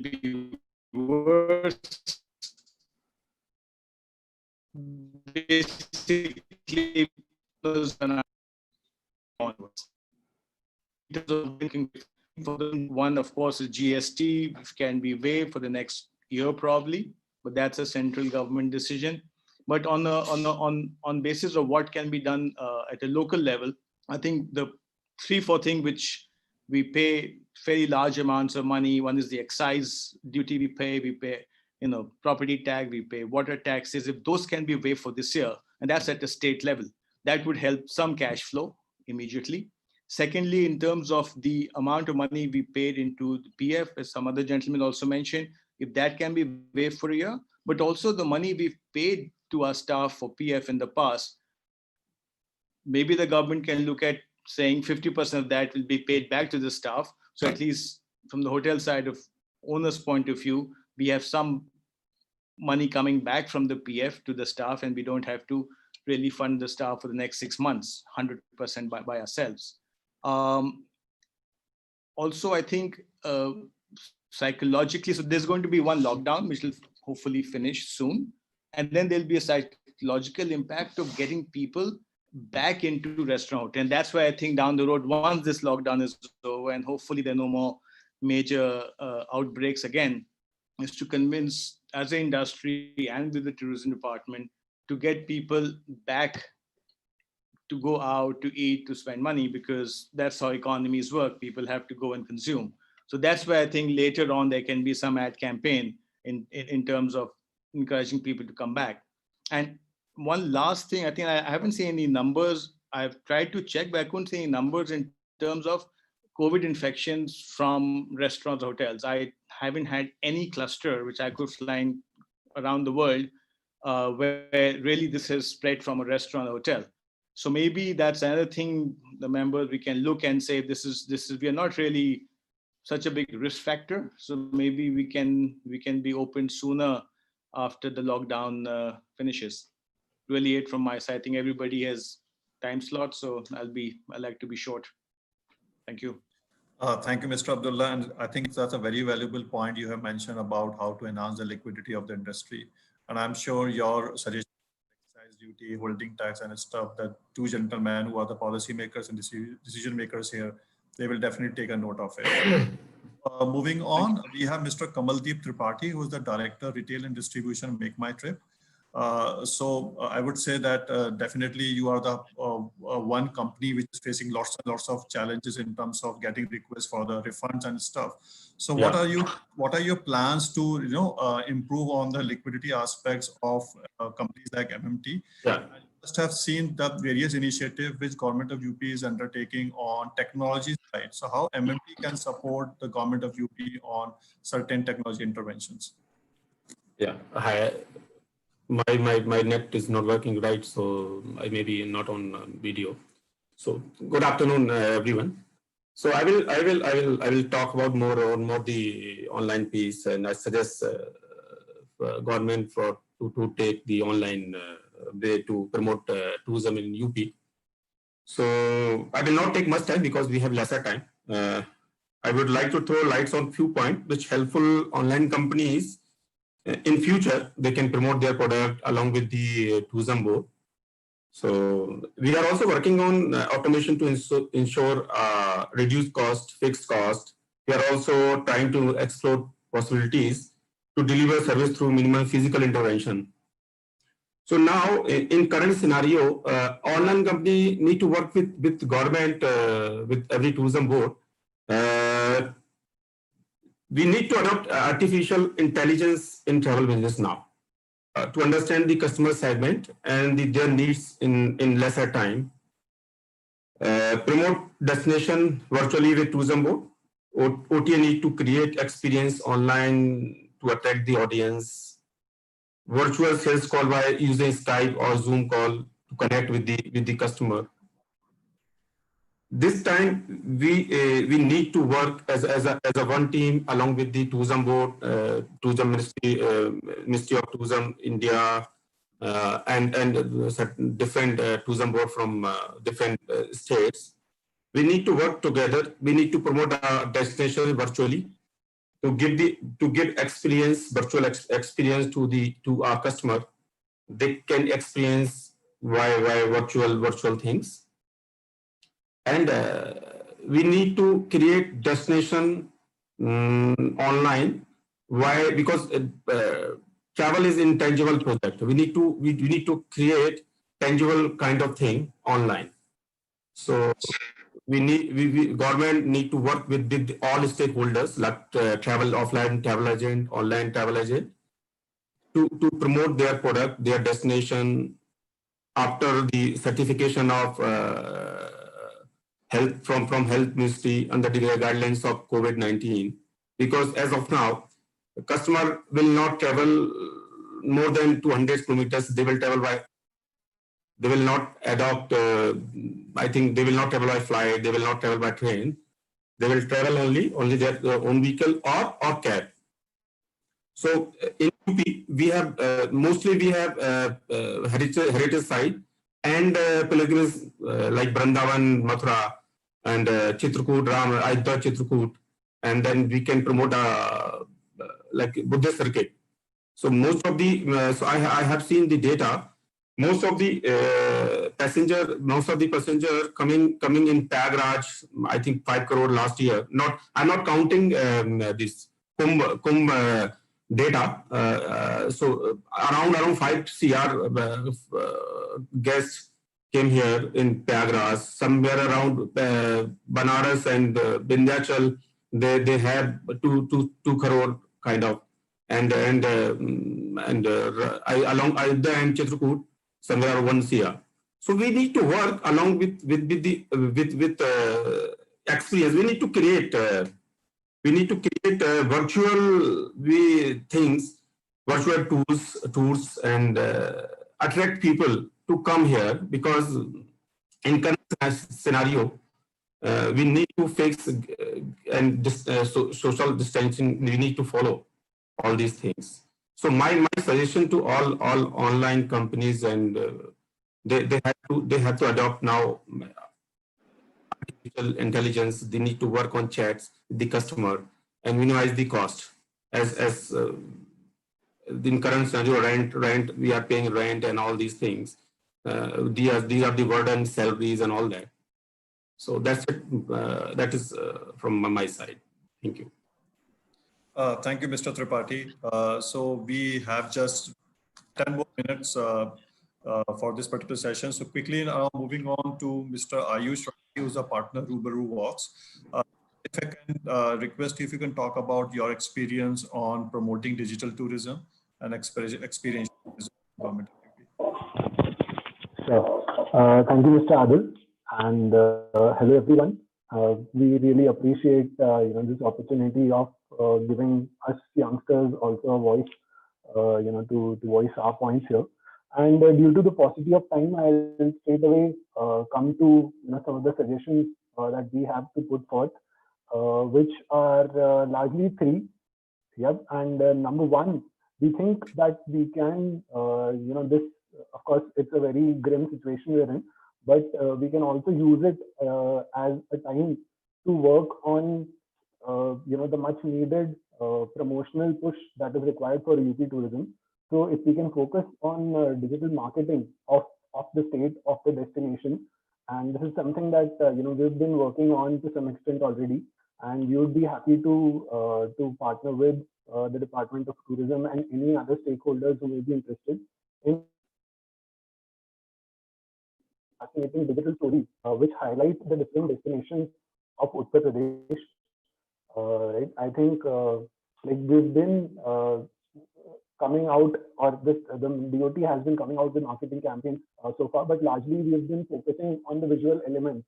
H: be worse. Basically, onwards. For the one, of course, is GST can be waived for the next year probably, but that's a central government decision. But on basis of what can be done at a local level, I think the 3-4 things which we pay fairly large amounts of money. One is the excise duty we pay, property tax, we pay water taxes. If those can be waived for this year, and that's at the state level, that would help some cash flow immediately. Secondly, in terms of the amount of money we paid into the PF, as some other gentlemen also mentioned, if that can be waived for a year, but also the money we've paid to our staff for PF in the past, maybe the government can look at saying 50% of that will be paid back to the staff. So at least from the hotel side of owner's point of view, we have some money coming back from the PF to the staff, and we don't have to really fund the staff for the next 6 months, 100% by ourselves. Also, I think psychologically, so there's going to be one lockdown, which will hopefully finish soon. And then there'll be a psychological impact of getting people back into restaurant. And that's why I think down the road, once this lockdown is over and hopefully there are no more major outbreaks again, is to convince as an industry and with the tourism department to get people back to go out, to eat, to spend money, because that's how economies work. People have to go and consume. So that's why I think later on there can be some ad campaign in terms of encouraging people to come back. And one last thing, I think I haven't seen any numbers. I've tried to check, but I couldn't see any numbers in terms of COVID infections from restaurants, hotels. I haven't had any cluster which I could find around the world where really this has spread from a restaurant or hotel. So maybe that's another thing, the members, we can look and say, this is we are not really such a big risk factor. So maybe we can be open sooner after the lockdown finishes. Really it from my side. I think everybody has time slots, so I like to be short. Thank you.
A: Thank you, Mr. Abdullah. And I think that's a very valuable point you have mentioned about how to enhance the liquidity of the industry. And I'm sure your suggestion, excise duty, holding tax and stuff, that two gentlemen who are the policymakers and decision makers here, they will definitely take a note of it. Moving on, we have Mr. Kamaldeep Tripathi, who is the Director, Retail and Distribution, Make My Trip. So I would say that definitely you are the one company which is facing lots and lots of challenges in terms of getting requests for the refunds and stuff. So what are your plans to improve on the liquidity aspects of companies like MMT?
I: Yeah.
A: I must have seen the various initiatives which government of UP is undertaking on technology side. So how MMT can support the government of UP on certain technology interventions?
I: Yeah. Hi. My net is not working right, so I may be not on video. So good afternoon, everyone. So I will talk about more the online piece, and I suggest government to take the online way to promote tourism in UP. So I will not take much time because we have lesser time. I would like to throw lights on few points which helpful online companies in future they can promote their product along with the tourism board. So we are also working on automation to ensure reduced cost, fixed cost. We are also trying to explore possibilities to deliver service through minimal physical intervention. So now, in current scenario, online company need to work with government, with every tourism board. We need to adopt artificial intelligence in travel business now to understand the customer segment and their needs in lesser time. Promote destination virtually with tourism board. OTA need to create experience online to attract the audience. Virtual sales call by using Skype or Zoom call to connect with the customer. This time we need to work as a one team along with the tourism board, tourism Ministry of Tourism India, and different tourism board from different states. We need to work together. We need to promote our destination virtually to give experience, virtual experience to our customer. They can experience why virtual things. And we need to create destination online. Why? Because travel is intangible project. We need to create tangible kind of thing online. So government need to work with all stakeholders like travel offline travel agent, online travel agent, to promote their product, their destination after the certification of health from Health Ministry under the guidelines of COVID-19. Because as of now, the customer will not travel more than 200 kilometers. They will travel by. They will not adopt. I think they will not travel by flight. They will not travel by train. They will travel only their own vehicle or cab. So in UP, we have mostly we have heritage site and pilgrims like Vrindavan, Mathura, and Chitrakoot, Ram, Ayodhya, Chitrakoot, and then we can promote like Buddhist circuit. So most of the so I have seen the data. Most of the passenger coming in Prayagraj, I think 5 crore last year. I'm not counting this Kumbh data. So around 5 CR guests came here in Prayagraj. Somewhere around Banaras and Vindhyachal, they have 2 crore kind of, and along Ayodhya and Chitrakoot, somewhere 1 CR. So we need to work along with experience. We need to create virtual things, virtual tours, and attract people to come here, because in current scenario we need to fix and social distancing. We need to follow all these things. So my suggestion to all online companies, and they have to adopt now artificial intelligence. They need to work on chats with the customer and minimize the cost. As in current scenario, rent we are paying rent and all these things. These are the burden, salaries and all that. So that's it. That is from my side. Thank you.
A: Thank you, Mr. Tripathi. So we have just 10 more minutes for this particular session. So quickly now moving on to Mr. Ayush, who is a partner Rubaru Walks. If I can request if you can talk about your experience on promoting digital tourism and experiential tourism in government.
J: Sure. Thank you, Mr. Adil, and hello everyone. We really appreciate this opportunity of giving us youngsters also a voice, to voice our points here. And due to the paucity of time, I'll straight away come to some of the suggestions that we have to put forth, which are largely 3. Yep. And number 1, we think that we can, this, of course, it's a very grim situation we're in, but we can also use it as a time to work on the much needed promotional push that is required for UP tourism. So if we can focus on digital marketing of the state, of the destination, and this is something that we've been working on to some extent already, and we would be happy to partner with the Department of Tourism and any other stakeholders who may be interested in fascinating digital stories which highlight the different destinations of Uttar Pradesh. Right, I think like we've been coming out, or the DOT has been coming out with marketing campaigns so far, but largely we've been focusing on the visual elements,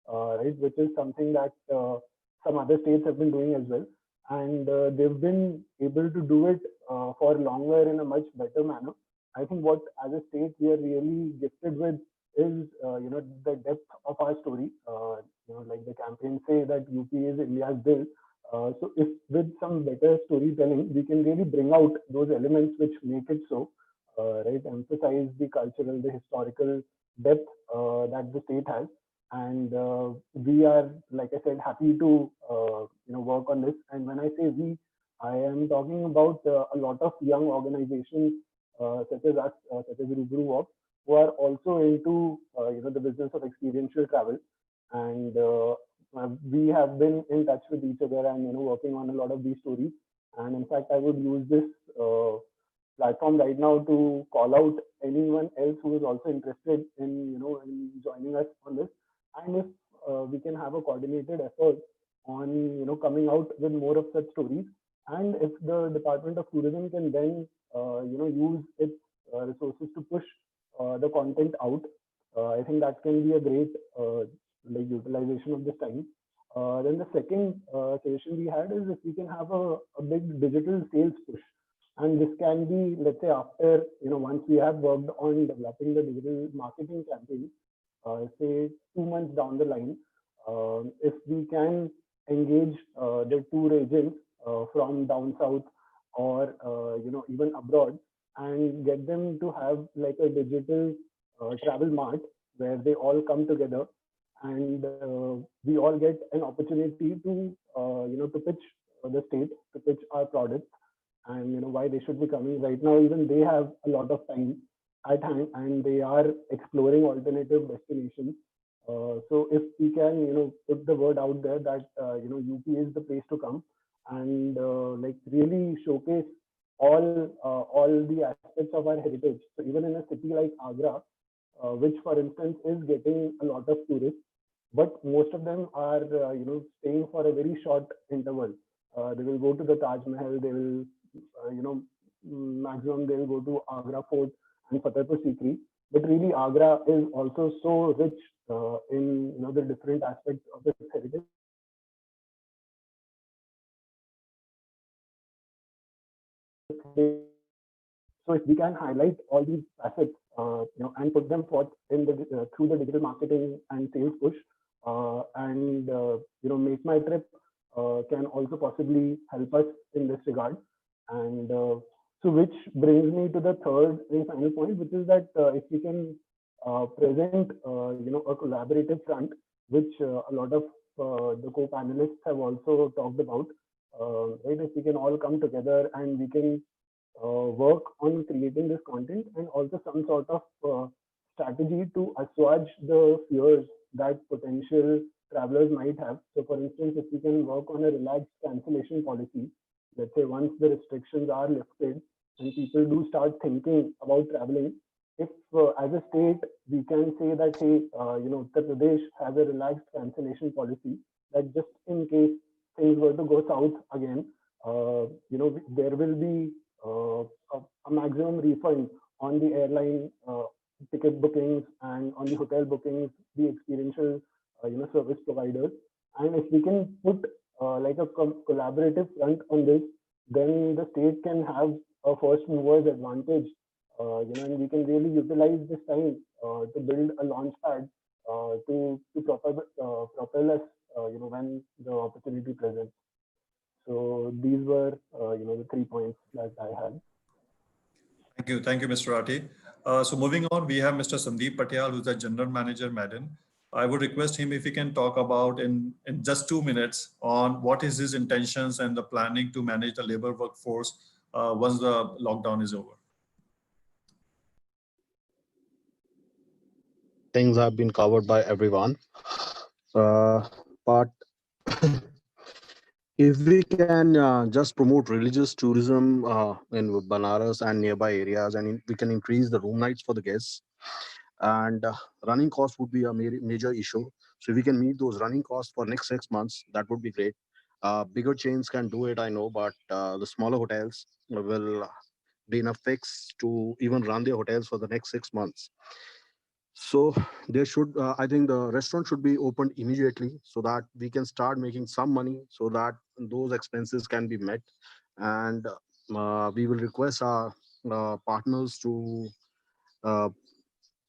J: right, which is something that some other states have been doing as well, and they've been able to do it for longer in a much better manner. I think what as a state we are really gifted with is the depth of our story. Like the campaign say that UP is India's Dil. So if with some better storytelling, we can really bring out those elements which make it so, right, emphasize the cultural, the historical depth that the state has. And we are, like I said, happy to work on this. And when I say we, I am talking about a lot of young organizations such as us, such as Rubru Walk, who are also into the business of experiential travel. And we have been in touch with each other and working on a lot of these stories. And in fact, I would use this platform right now to call out anyone else who is also interested in in joining us on this. And if we can have a coordinated effort on coming out with more of such stories, and if the Department of Tourism can then use its resources to push the content out, I think that can be a great utilization of this time. Then the second suggestion we had is if we can have a big digital sales push, and this can be, let's say, after once we have worked on developing the digital marketing campaign, say 2 months down the line, if we can engage the tour agents from down south or even abroad, and get them to have like a digital travel mart where they all come together, and we all get an opportunity to to pitch the state, to pitch our products, and why they should be coming. Right now, even they have a lot of time at hand, and they are exploring alternative destinations. So if we can put the word out there that UP is the place to come, and like really showcase all the aspects of our heritage. So even in a city like Agra, which for instance is getting a lot of tourists, but most of them are staying for a very short interval. They will go to the Taj Mahal, they will maximum they will go to Agra Fort and Fatehpur Sikri. But really Agra is also so rich in the different aspects of its heritage. So if we can highlight all these assets, and put them forth in the through the digital marketing and sales push, and Make My Trip can also possibly help us in this regard. And so which brings me to the third and final point, which is that if we can present a collaborative front, which a lot of the co-panelists have also talked about, right? If we can all come together and we can work on creating this content, and also some sort of strategy to assuage the fears that potential travelers might have. So for instance, if we can work on a relaxed cancellation policy, let's say once the restrictions are lifted and people do start thinking about traveling, if as a state we can say that, hey, Uttar Pradesh has a relaxed cancellation policy, that just in case things were to go south again, there will be a maximum refund on the airline ticket bookings and on the hotel bookings, the experiential service providers. And if we can put like a collaborative front on this, then the state can have a first mover's advantage, and we can really utilize this time to build a launch pad to propel us when the opportunity presents. So these were the 3 points that I had.
A: Thank you, Mr. Rathi. So moving on, we have Mr. Sandeep Patel, who's the General Manager, Madden. I would request him if he can talk about in just 2 minutes on what is his intentions and the planning to manage the labor workforce once the lockdown is over.
K: Things have been covered by everyone. But if we can just promote religious tourism in Banaras and nearby areas, and we can increase the room nights for the guests, and running costs would be a major issue. So if we can meet those running costs for next 6 months, that would be great. Bigger chains can do it, I know, but the smaller hotels will be in a fix to even run their hotels for the next 6 months. So there should, I think the restaurant should be opened immediately so that we can start making some money so that those expenses can be met. And we will request our partners to uh,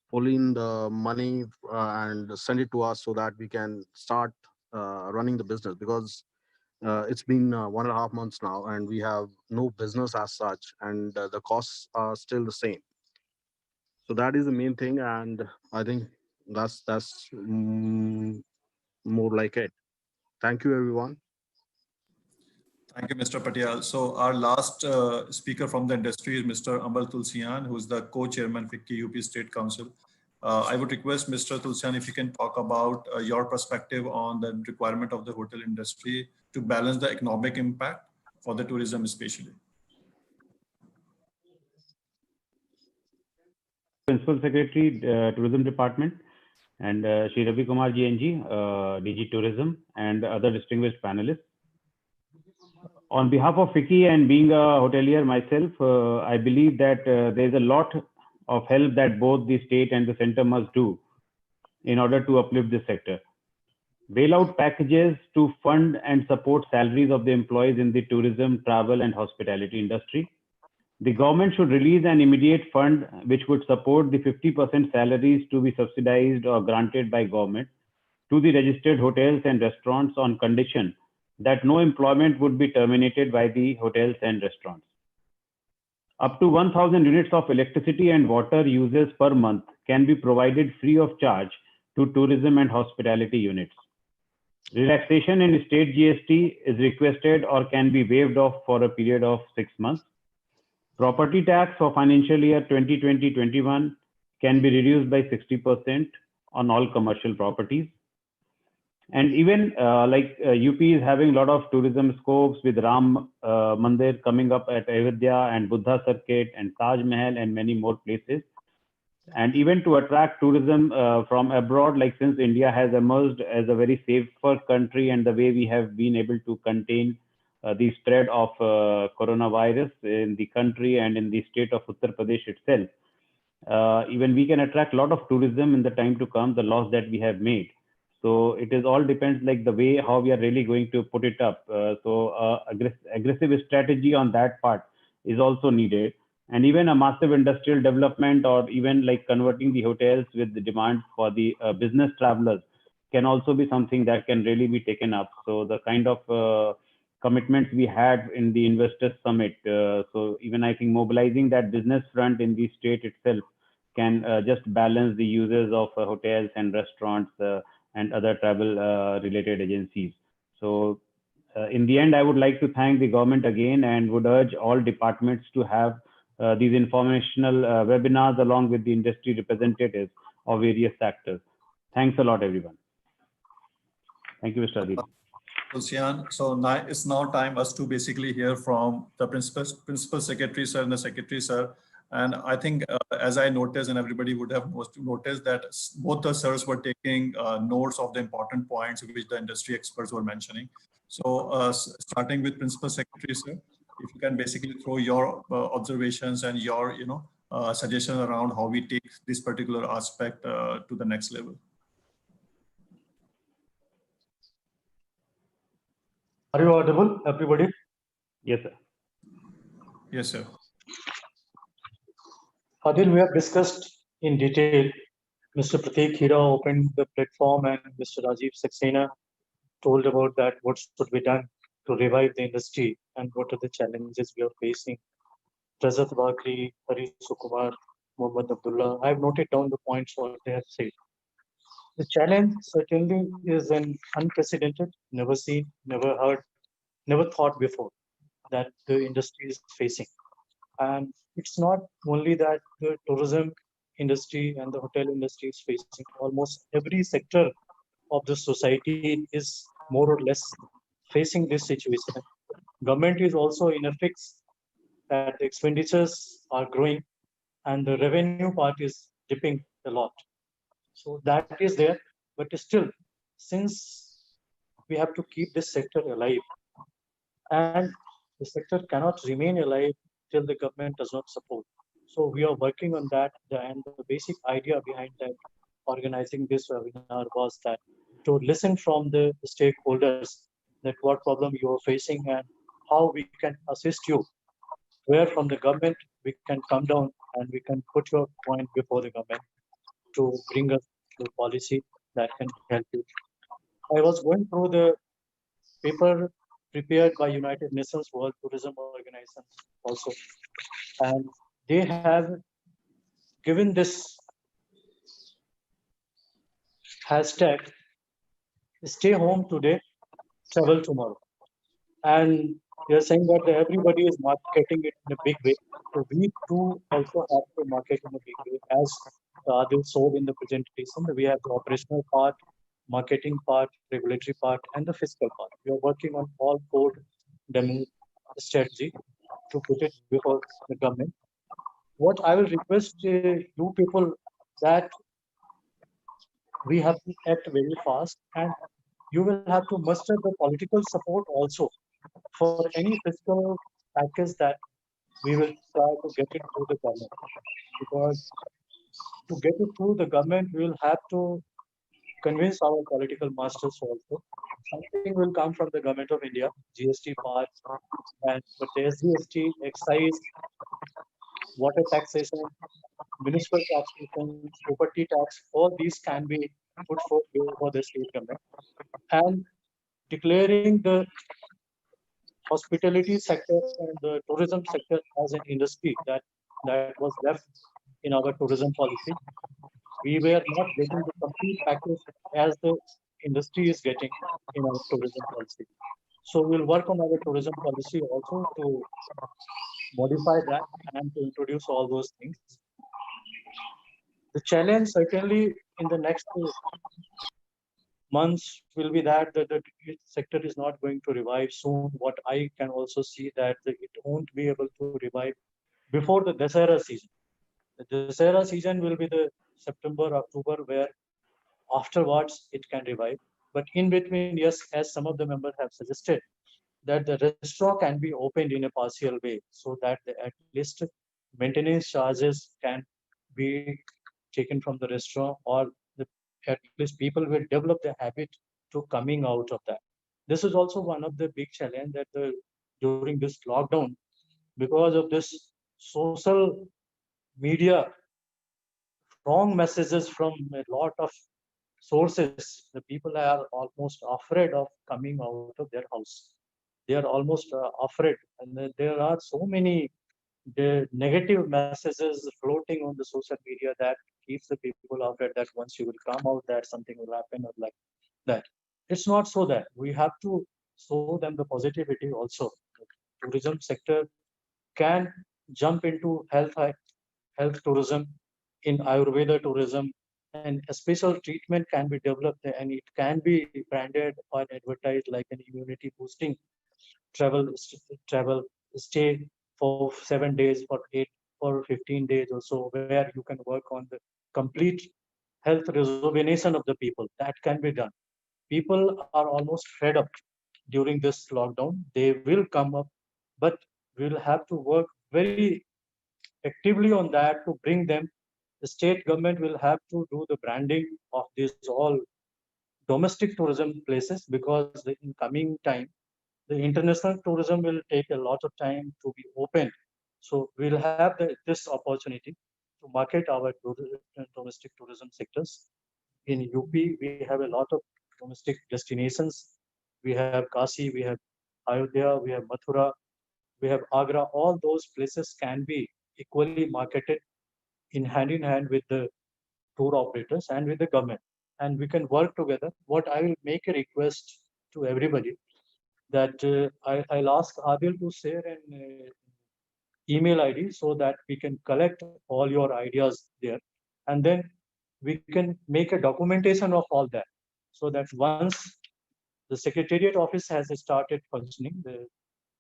K: pull in the money and send it to us so that we can start running the business, because it's been 1.5 months now and we have no business as such, and the costs are still the same. So that is the main thing, and I think that's more like it. Thank you, everyone.
A: Thank you, Mr. Patel. So our last speaker from the industry is Mr. Amal Tulsian, who is the co-chairman FICCI UP State Council. I would request Mr. Tulsian if you can talk about your perspective on the requirement of the hotel industry to balance the economic impact for the tourism especially.
C: Principal Secretary, Tourism Department, and Shri Ravi Kumar GNG, DG Tourism, and other distinguished panelists. On behalf of FICCI and being a hotelier myself, I believe that there's a lot of help that both the state and the center must do in order to uplift this sector. Bailout packages to fund and support salaries of the employees in the tourism, travel, and hospitality industry. The government should release an immediate fund which would support the 50% salaries to be subsidized or granted by government to the registered hotels and restaurants on condition that no employment would be terminated by the hotels and restaurants. Up to 1,000 units of electricity and water users per month can be provided free of charge to tourism and hospitality units. Relaxation in state GST is requested or can be waived off for a period of 6 months. Property tax for financial year 2020-21 can be reduced by 60% on all commercial properties. And even UP is having a lot of tourism scopes with Ram Mandir coming up at Ayodhya and Buddha Circuit and Taj Mahal and many more places. And even to attract tourism from abroad, like since India has emerged as a very safer country and the way we have been able to contain the spread of coronavirus in the country and in the state of Uttar Pradesh itself, even we can attract a lot of tourism in the time to come, the loss that we have made. So it is all depends like the way how we are really going to put it up. Aggressive strategy on that part is also needed. And even a massive industrial development or even like converting the hotels with the demand for the business travelers can also be something that can really be taken up. So the kind of commitments we had in the investors summit. So even I think mobilizing that business front in the state itself can just balance the users of hotels and restaurants and other travel related agencies. So in the end, I would like to thank the government again and would urge all departments to have these informational webinars along with the industry representatives of various sectors. Thanks a lot, everyone. Thank you, Mr. Adil.
A: So now it's now time us to basically hear from the principal secretary sir and the secretary sir. And I think as I noticed and everybody would have noticed that both the sirs were taking notes of the important points which the industry experts were mentioning. So starting with principal secretary sir, if you can basically throw your observations and your suggestions around how we take this particular aspect to the next level.
D: Are you audible, everybody?
C: Yes, sir.
A: Yes, sir.
D: Adil, we have discussed in detail. Mr. Prateek Hira opened the platform and Mr. Rajiv Saxena told about that what should be done to revive the industry and what are the challenges we are facing. Rajat Bakri, Harish Sukumar, Mohammad Abdullah. I have noted down the points what they have said. The challenge certainly is an unprecedented, never seen, never heard, never thought before that the industry is facing. And it's not only that the tourism industry and the hotel industry is facing, almost every sector of the society is more or less facing this situation. Government is also in a fix that the expenditures are growing and the revenue part is dipping a lot. So that is there, but still, since we have to keep this sector alive, and the sector cannot remain alive till the government does not support. So we are working on that, and the basic idea behind that organizing this webinar was that to listen from the stakeholders that what problem you are facing and how we can assist you, where from the government we can come down and we can put your point before the government to bring us to policy that can help you. I was going through the paper prepared by United Nations World Tourism Organization also, and they have given this hashtag stay home today, travel tomorrow. And they're saying that everybody is marketing it in a big way. So we too also have to market in a big way. As Adil showed in the presentation, we have the operational part, marketing part, regulatory part, and the fiscal part. We are working on all four demo strategy to put it before the government. What I will request you people that we have to act very fast, and you will have to muster the political support also for any fiscal package that we will try to get it through the government. Because to get it through the government, we will have to convince our political masters also. Something will come from the government of India, GST part, and but the SGST, excise, water taxation, municipal taxation, property tax, all these can be put forth before the state government. And declaring the hospitality sector and the tourism sector as an industry that was left in our tourism policy. We were not getting the complete package as the industry is getting in our tourism policy. So we'll work on our tourism policy also to modify that and to introduce all those things. The challenge certainly in the next months will be that the sector is not going to revive soon. What I can also see that it won't be able to revive before the Dasara season. The Dasara season will be the September, October, where afterwards it can revive. But in between, yes, as some of the members have suggested, that the restaurant can be opened in a partial way so that at least maintenance charges can be taken from the restaurant, or at least people will develop the habit to coming out of that. This is also one of the big challenge that during this lockdown, because of this social media, wrong messages from a lot of sources, the people are almost afraid of coming out of their house. They are almost afraid, and there are so many the negative messages floating on the social media that keeps the people afraid that once you will come out that something will happen or like that. It's not so that we have to show them the positivity also. Tourism sector can jump into health tourism, in Ayurveda tourism, and a special treatment can be developed and it can be branded or advertised like an immunity boosting travel stay for 7 days or 8 or 15 days or so, where you can work on the complete health rejuvenation of the people. That can be done. People are almost fed up during this lockdown. They will come up, but we'll have to work very actively on that to bring them. The state government will have to do the branding of these all domestic tourism places, because in coming time the international tourism will take a lot of time to be open. So we'll have this opportunity to market our domestic tourism sectors. In UP, we have a lot of domestic destinations. We have Kasi, we have Ayodhya, we have Mathura, we have Agra. All those places can be equally marketed in hand with the tour operators and with the government. and we can work together. What I will make a request to everybody that I'll ask Adil to share an email ID so that we can collect all your ideas there, and then we can make a documentation of all that, so that once the Secretariat office has started functioning, the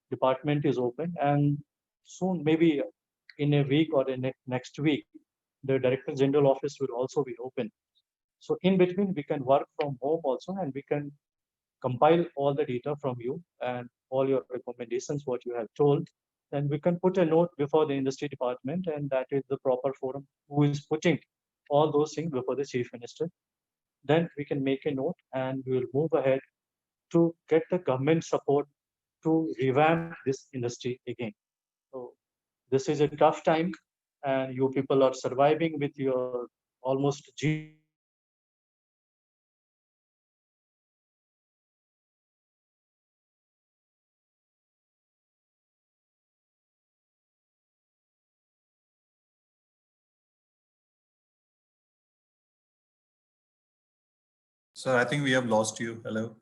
D: department is open, and soon, maybe in a week or the next week, the Director General office will also be open. So in between, we can work from home also, and we can compile all the data from you and all your recommendations, what you have told. And we can put a note before the industry department, and that is the proper forum who is putting all those things before the Chief Minister. Then we can make a note and we will move ahead to get the government support to revamp this industry again. So this is a tough time, and you people are surviving with your almost zero.
A: Sir, I think we have lost you. Hello.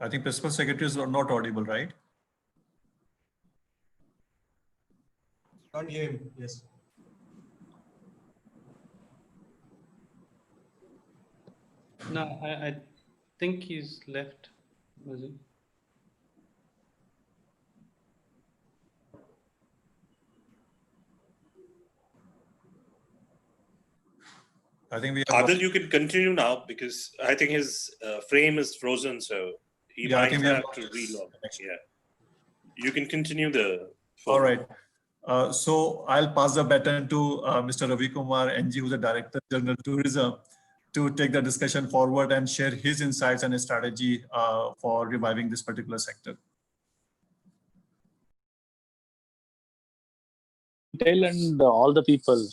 A: I think Principal Secretaries are not audible, right?
F: Can't hear him. Yes.
G: No, I think he's left. Was he?
A: I think we have
B: Adil, you can continue now because I think his frame is frozen, so he
A: Yeah, I
B: might
A: think we have
B: have to
A: lost his
B: relog.
A: connection.
B: Yeah, you can continue the.
A: All right. So I'll pass the baton to Mr. Ravi Kumar NG, who's the Director General Tourism, to take the discussion forward and share his insights and strategy for reviving this particular sector.
L: And all the people,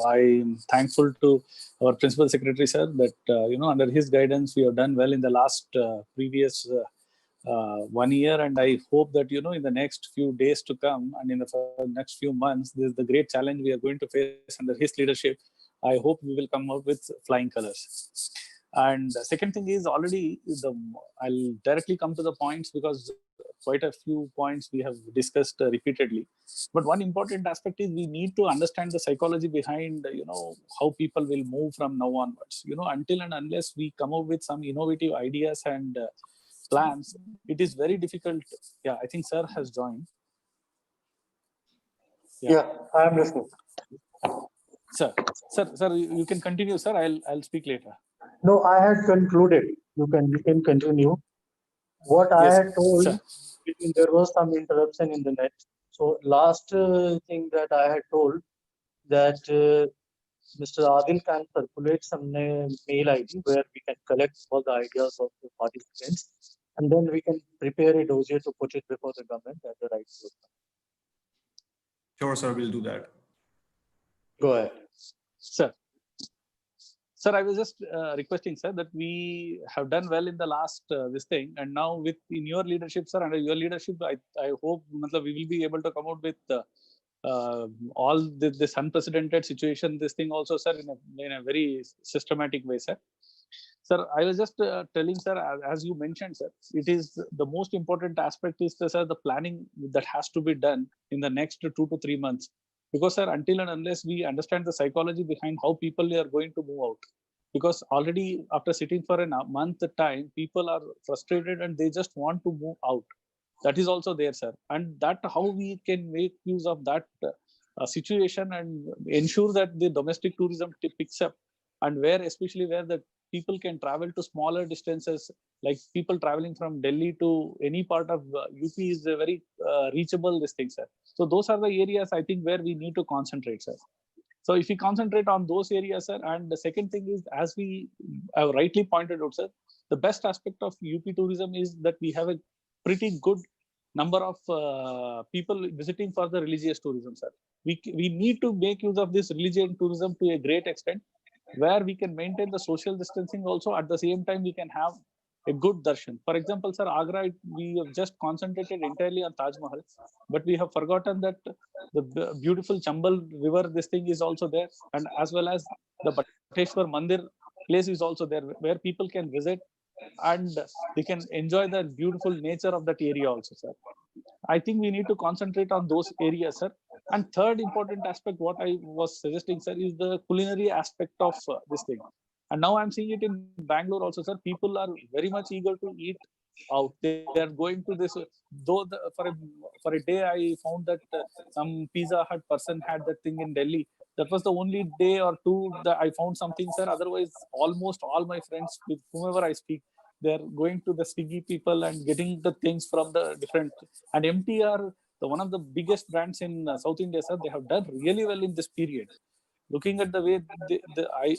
L: I'm thankful to our Principal Secretary, sir, that, under his guidance, we have done well in the last previous 1 year. And I hope that, in the next few days to come and in the next few months, this is the great challenge we are going to face under his leadership. I hope we will come out with flying colors. And the second thing is already I'll directly come to the points because quite a few points we have discussed repeatedly. But one important aspect is we need to understand the psychology behind, how people will move from now onwards. Until and unless we come up with some innovative ideas and plans, it is very difficult. Yeah, I think sir has joined.
D: Yeah, I am listening.
L: Sir, you can continue, sir. I'll speak later.
D: No, I had concluded. You can continue. What I had told,
L: sir.
D: There was some interruption in the net. So last thing that I had told, that Mr. Adil can circulate some mail ID where we can collect all the ideas of the participants, and then we can prepare a dossier to put it before the government at the right time.
A: Sure, sir, we'll do that.
D: Go ahead.
L: Sir, I was just requesting, sir, that we have done well in the last this thing, and now in your leadership, sir, under your leadership, I hope we will be able to come out with all this unprecedented situation, this thing also, sir, in a very systematic way, sir. Sir, I was just telling, sir, as you mentioned, sir, it is the most important aspect is, sir, the planning that has to be done in the next 2 to 3 months. Because, sir, until and unless we understand the psychology behind how people are going to move out, because already after sitting for a month time, people are frustrated and they just want to move out. That is also there, sir. And that how we can make use of that situation and ensure that the domestic tourism picks up, and especially where the people can travel to smaller distances, like people traveling from Delhi to any part of UP is a very reachable this thing, sir. So those are the areas I think where we need to concentrate, sir. So if we concentrate on those areas, sir, and the second thing is, as we have rightly pointed out, sir, the best aspect of UP tourism is that we have a pretty good number of people visiting for the religious tourism, sir. We need to make use of this religious tourism to a great extent, where we can maintain the social distancing also. At the same time, we can have a good darshan. For example, sir, Agra, we have just concentrated entirely on Taj Mahal, but we have forgotten that the beautiful Chambal River, this thing is also there, and as well as the Bateshwar Mandir place is also there, where people can visit and they can enjoy the beautiful nature of that area also, sir. I think we need to concentrate on those areas, sir. And third important aspect, what I was suggesting, sir, is the culinary aspect of this thing. And now I'm seeing it in Bangalore also, sir. People are very much eager to eat out. They are going to this. Though for a day, I found that some Pizza Hut person had that thing in Delhi. That was the only day or two that I found something, sir. Otherwise, almost all my friends with whomever I speak, they're going to the Swiggy people and getting the things from the different. And MTR, one of the biggest brands in South India, sir, they have done really well in this period. Looking at the way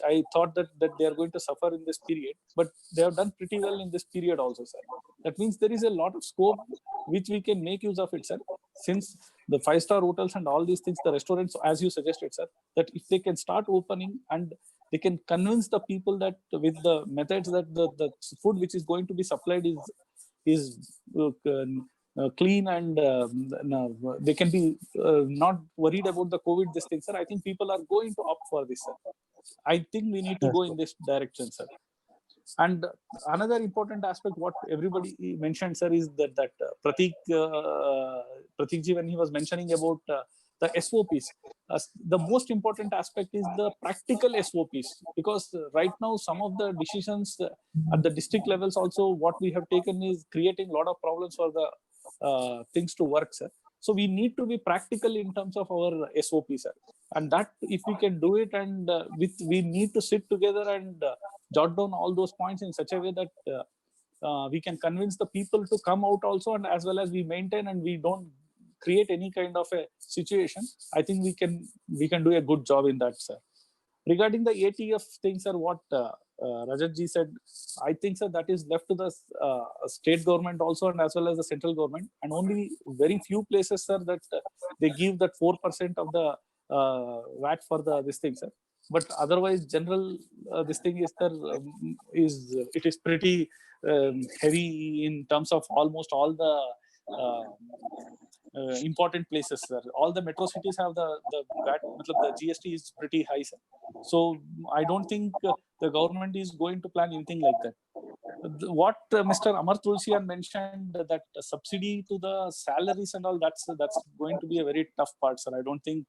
L: I thought that they are going to suffer in this period, but they have done pretty well in this period also, sir. That means there is a lot of scope which we can make use of it, sir. Since the 5-star hotels and all these things, the restaurants, as you suggested, sir, that if they can start opening and they can convince the people that with the methods that the food which is going to be supplied is clean and they can be not worried about the COVID, this thing, sir. I think people are going to opt for this, sir. I think we need to go in this direction, sir. And another important aspect, what everybody mentioned, sir, is that Prateek ji, when he was mentioning about the SOPs, the most important aspect is the practical SOPs, because right now some of the decisions at the district levels also, what we have taken is creating a lot of problems for the things to work, sir. So we need to be practical in terms of our SOP, sir. And that if we can do it, and we need to sit together and jot down all those points in such a way that we can convince the people to come out also, and as well as we maintain and we don't create any kind of a situation. I think we can do a good job in that, sir. Regarding the ATF things, sir, what Rajat ji said, I think, sir, that is left to the state government also, and as well as the central government. And only very few places, sir, that they give that 4% of the VAT for this thing, sir. But otherwise, general this thing is there it is pretty heavy in terms of almost all the important places, sir. All the metro cities have the VAT, the GST is pretty high, sir. So I don't think the government is going to plan anything like that. What Mr. Amar Tulsian mentioned, that subsidy to the salaries and all, that's going to be a very tough part, sir. I don't think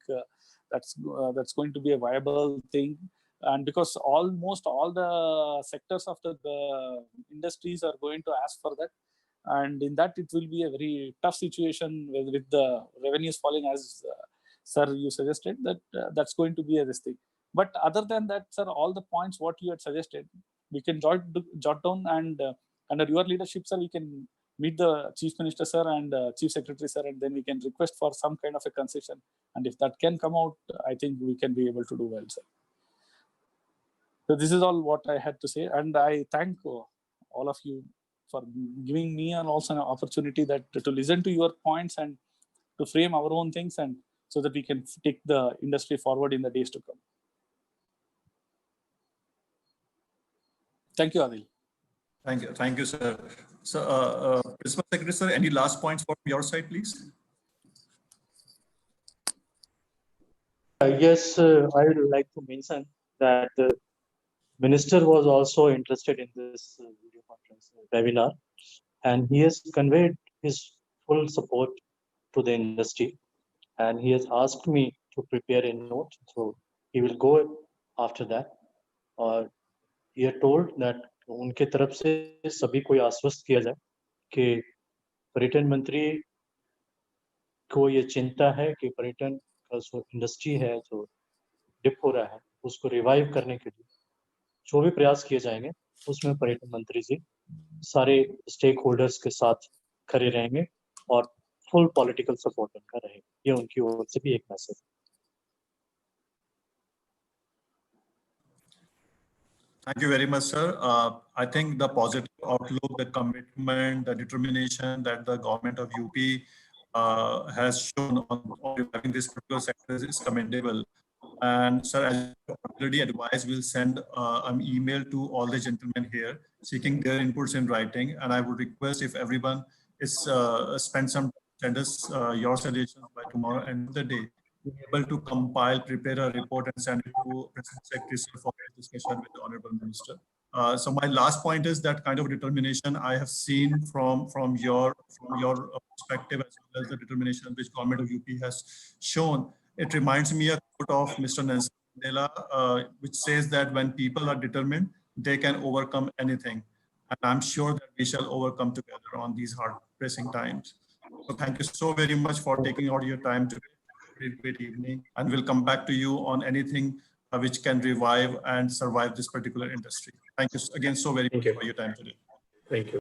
L: that's going to be a viable thing. And because almost all the sectors of the industries are going to ask for that. And in that, it will be a very tough situation with the revenues falling, as sir, you suggested, that that's going to be a risk thing. But other than that, sir, all the points what you had suggested, we can jot down, and under your leadership, sir, we can meet the Chief Minister, sir, and Chief Secretary, sir, and then we can request for some kind of a concession. And if that can come out, I think we can be able to do well, sir. So this is all what I had to say. And I thank all of you for giving me and also an opportunity that to listen to your points and to frame our own things, and so that we can take the industry forward in the days to come. Thank you, Adil.
A: Thank you, sir. So, Principal Secretary, sir, any last points from your side, please?
D: Yes, I would like to mention that the Minister was also interested in this video conference webinar, and he has conveyed his full support to the industry, and he has asked me to prepare a note, so he will go after that. Or he had told that उनके तरफ से सभी को आश्वस्त किया जाए कि पर्यटन मंत्री को ये चिंता है कि पर्यटन का जो इंडस्ट्री है जो डिप हो रहा है उसको रिवाइव करने के लिए जो भी प्रयास किए जाएंगे उसमें पर्यटन मंत्री जी सारे स्टेक होल्डर्स के साथ खड़े रहेंगे और फुल पॉलिटिकल सपोर्ट उनका रहेगा. ये उनकी ओर से भी एक मैसेज है.
A: Thank you very much, sir. I think the positive outlook, the commitment, the determination that the government of UP has shown on reviving this particular sector is commendable. And sir, as already advised, we'll send an email to all the gentlemen here seeking their inputs in writing. And I would request if everyone is spend some time, send us your suggestions by tomorrow end of the day, be able to compile, prepare a report and send it to President Secretary for discussion with the Honorable Minister. So my last point is that kind of determination I have seen from your perspective, as well as the determination which government of UP has shown. It reminds me a quote of Mr. Nelson Mandela, which says that when people are determined, they can overcome anything. And I'm sure that we shall overcome together on these hard pressing times. So thank you so very much for taking out your time today. Great evening. And we'll come back to you on anything which can revive and survive this particular industry. Thank you again so very much for your time today.
I: Thank you.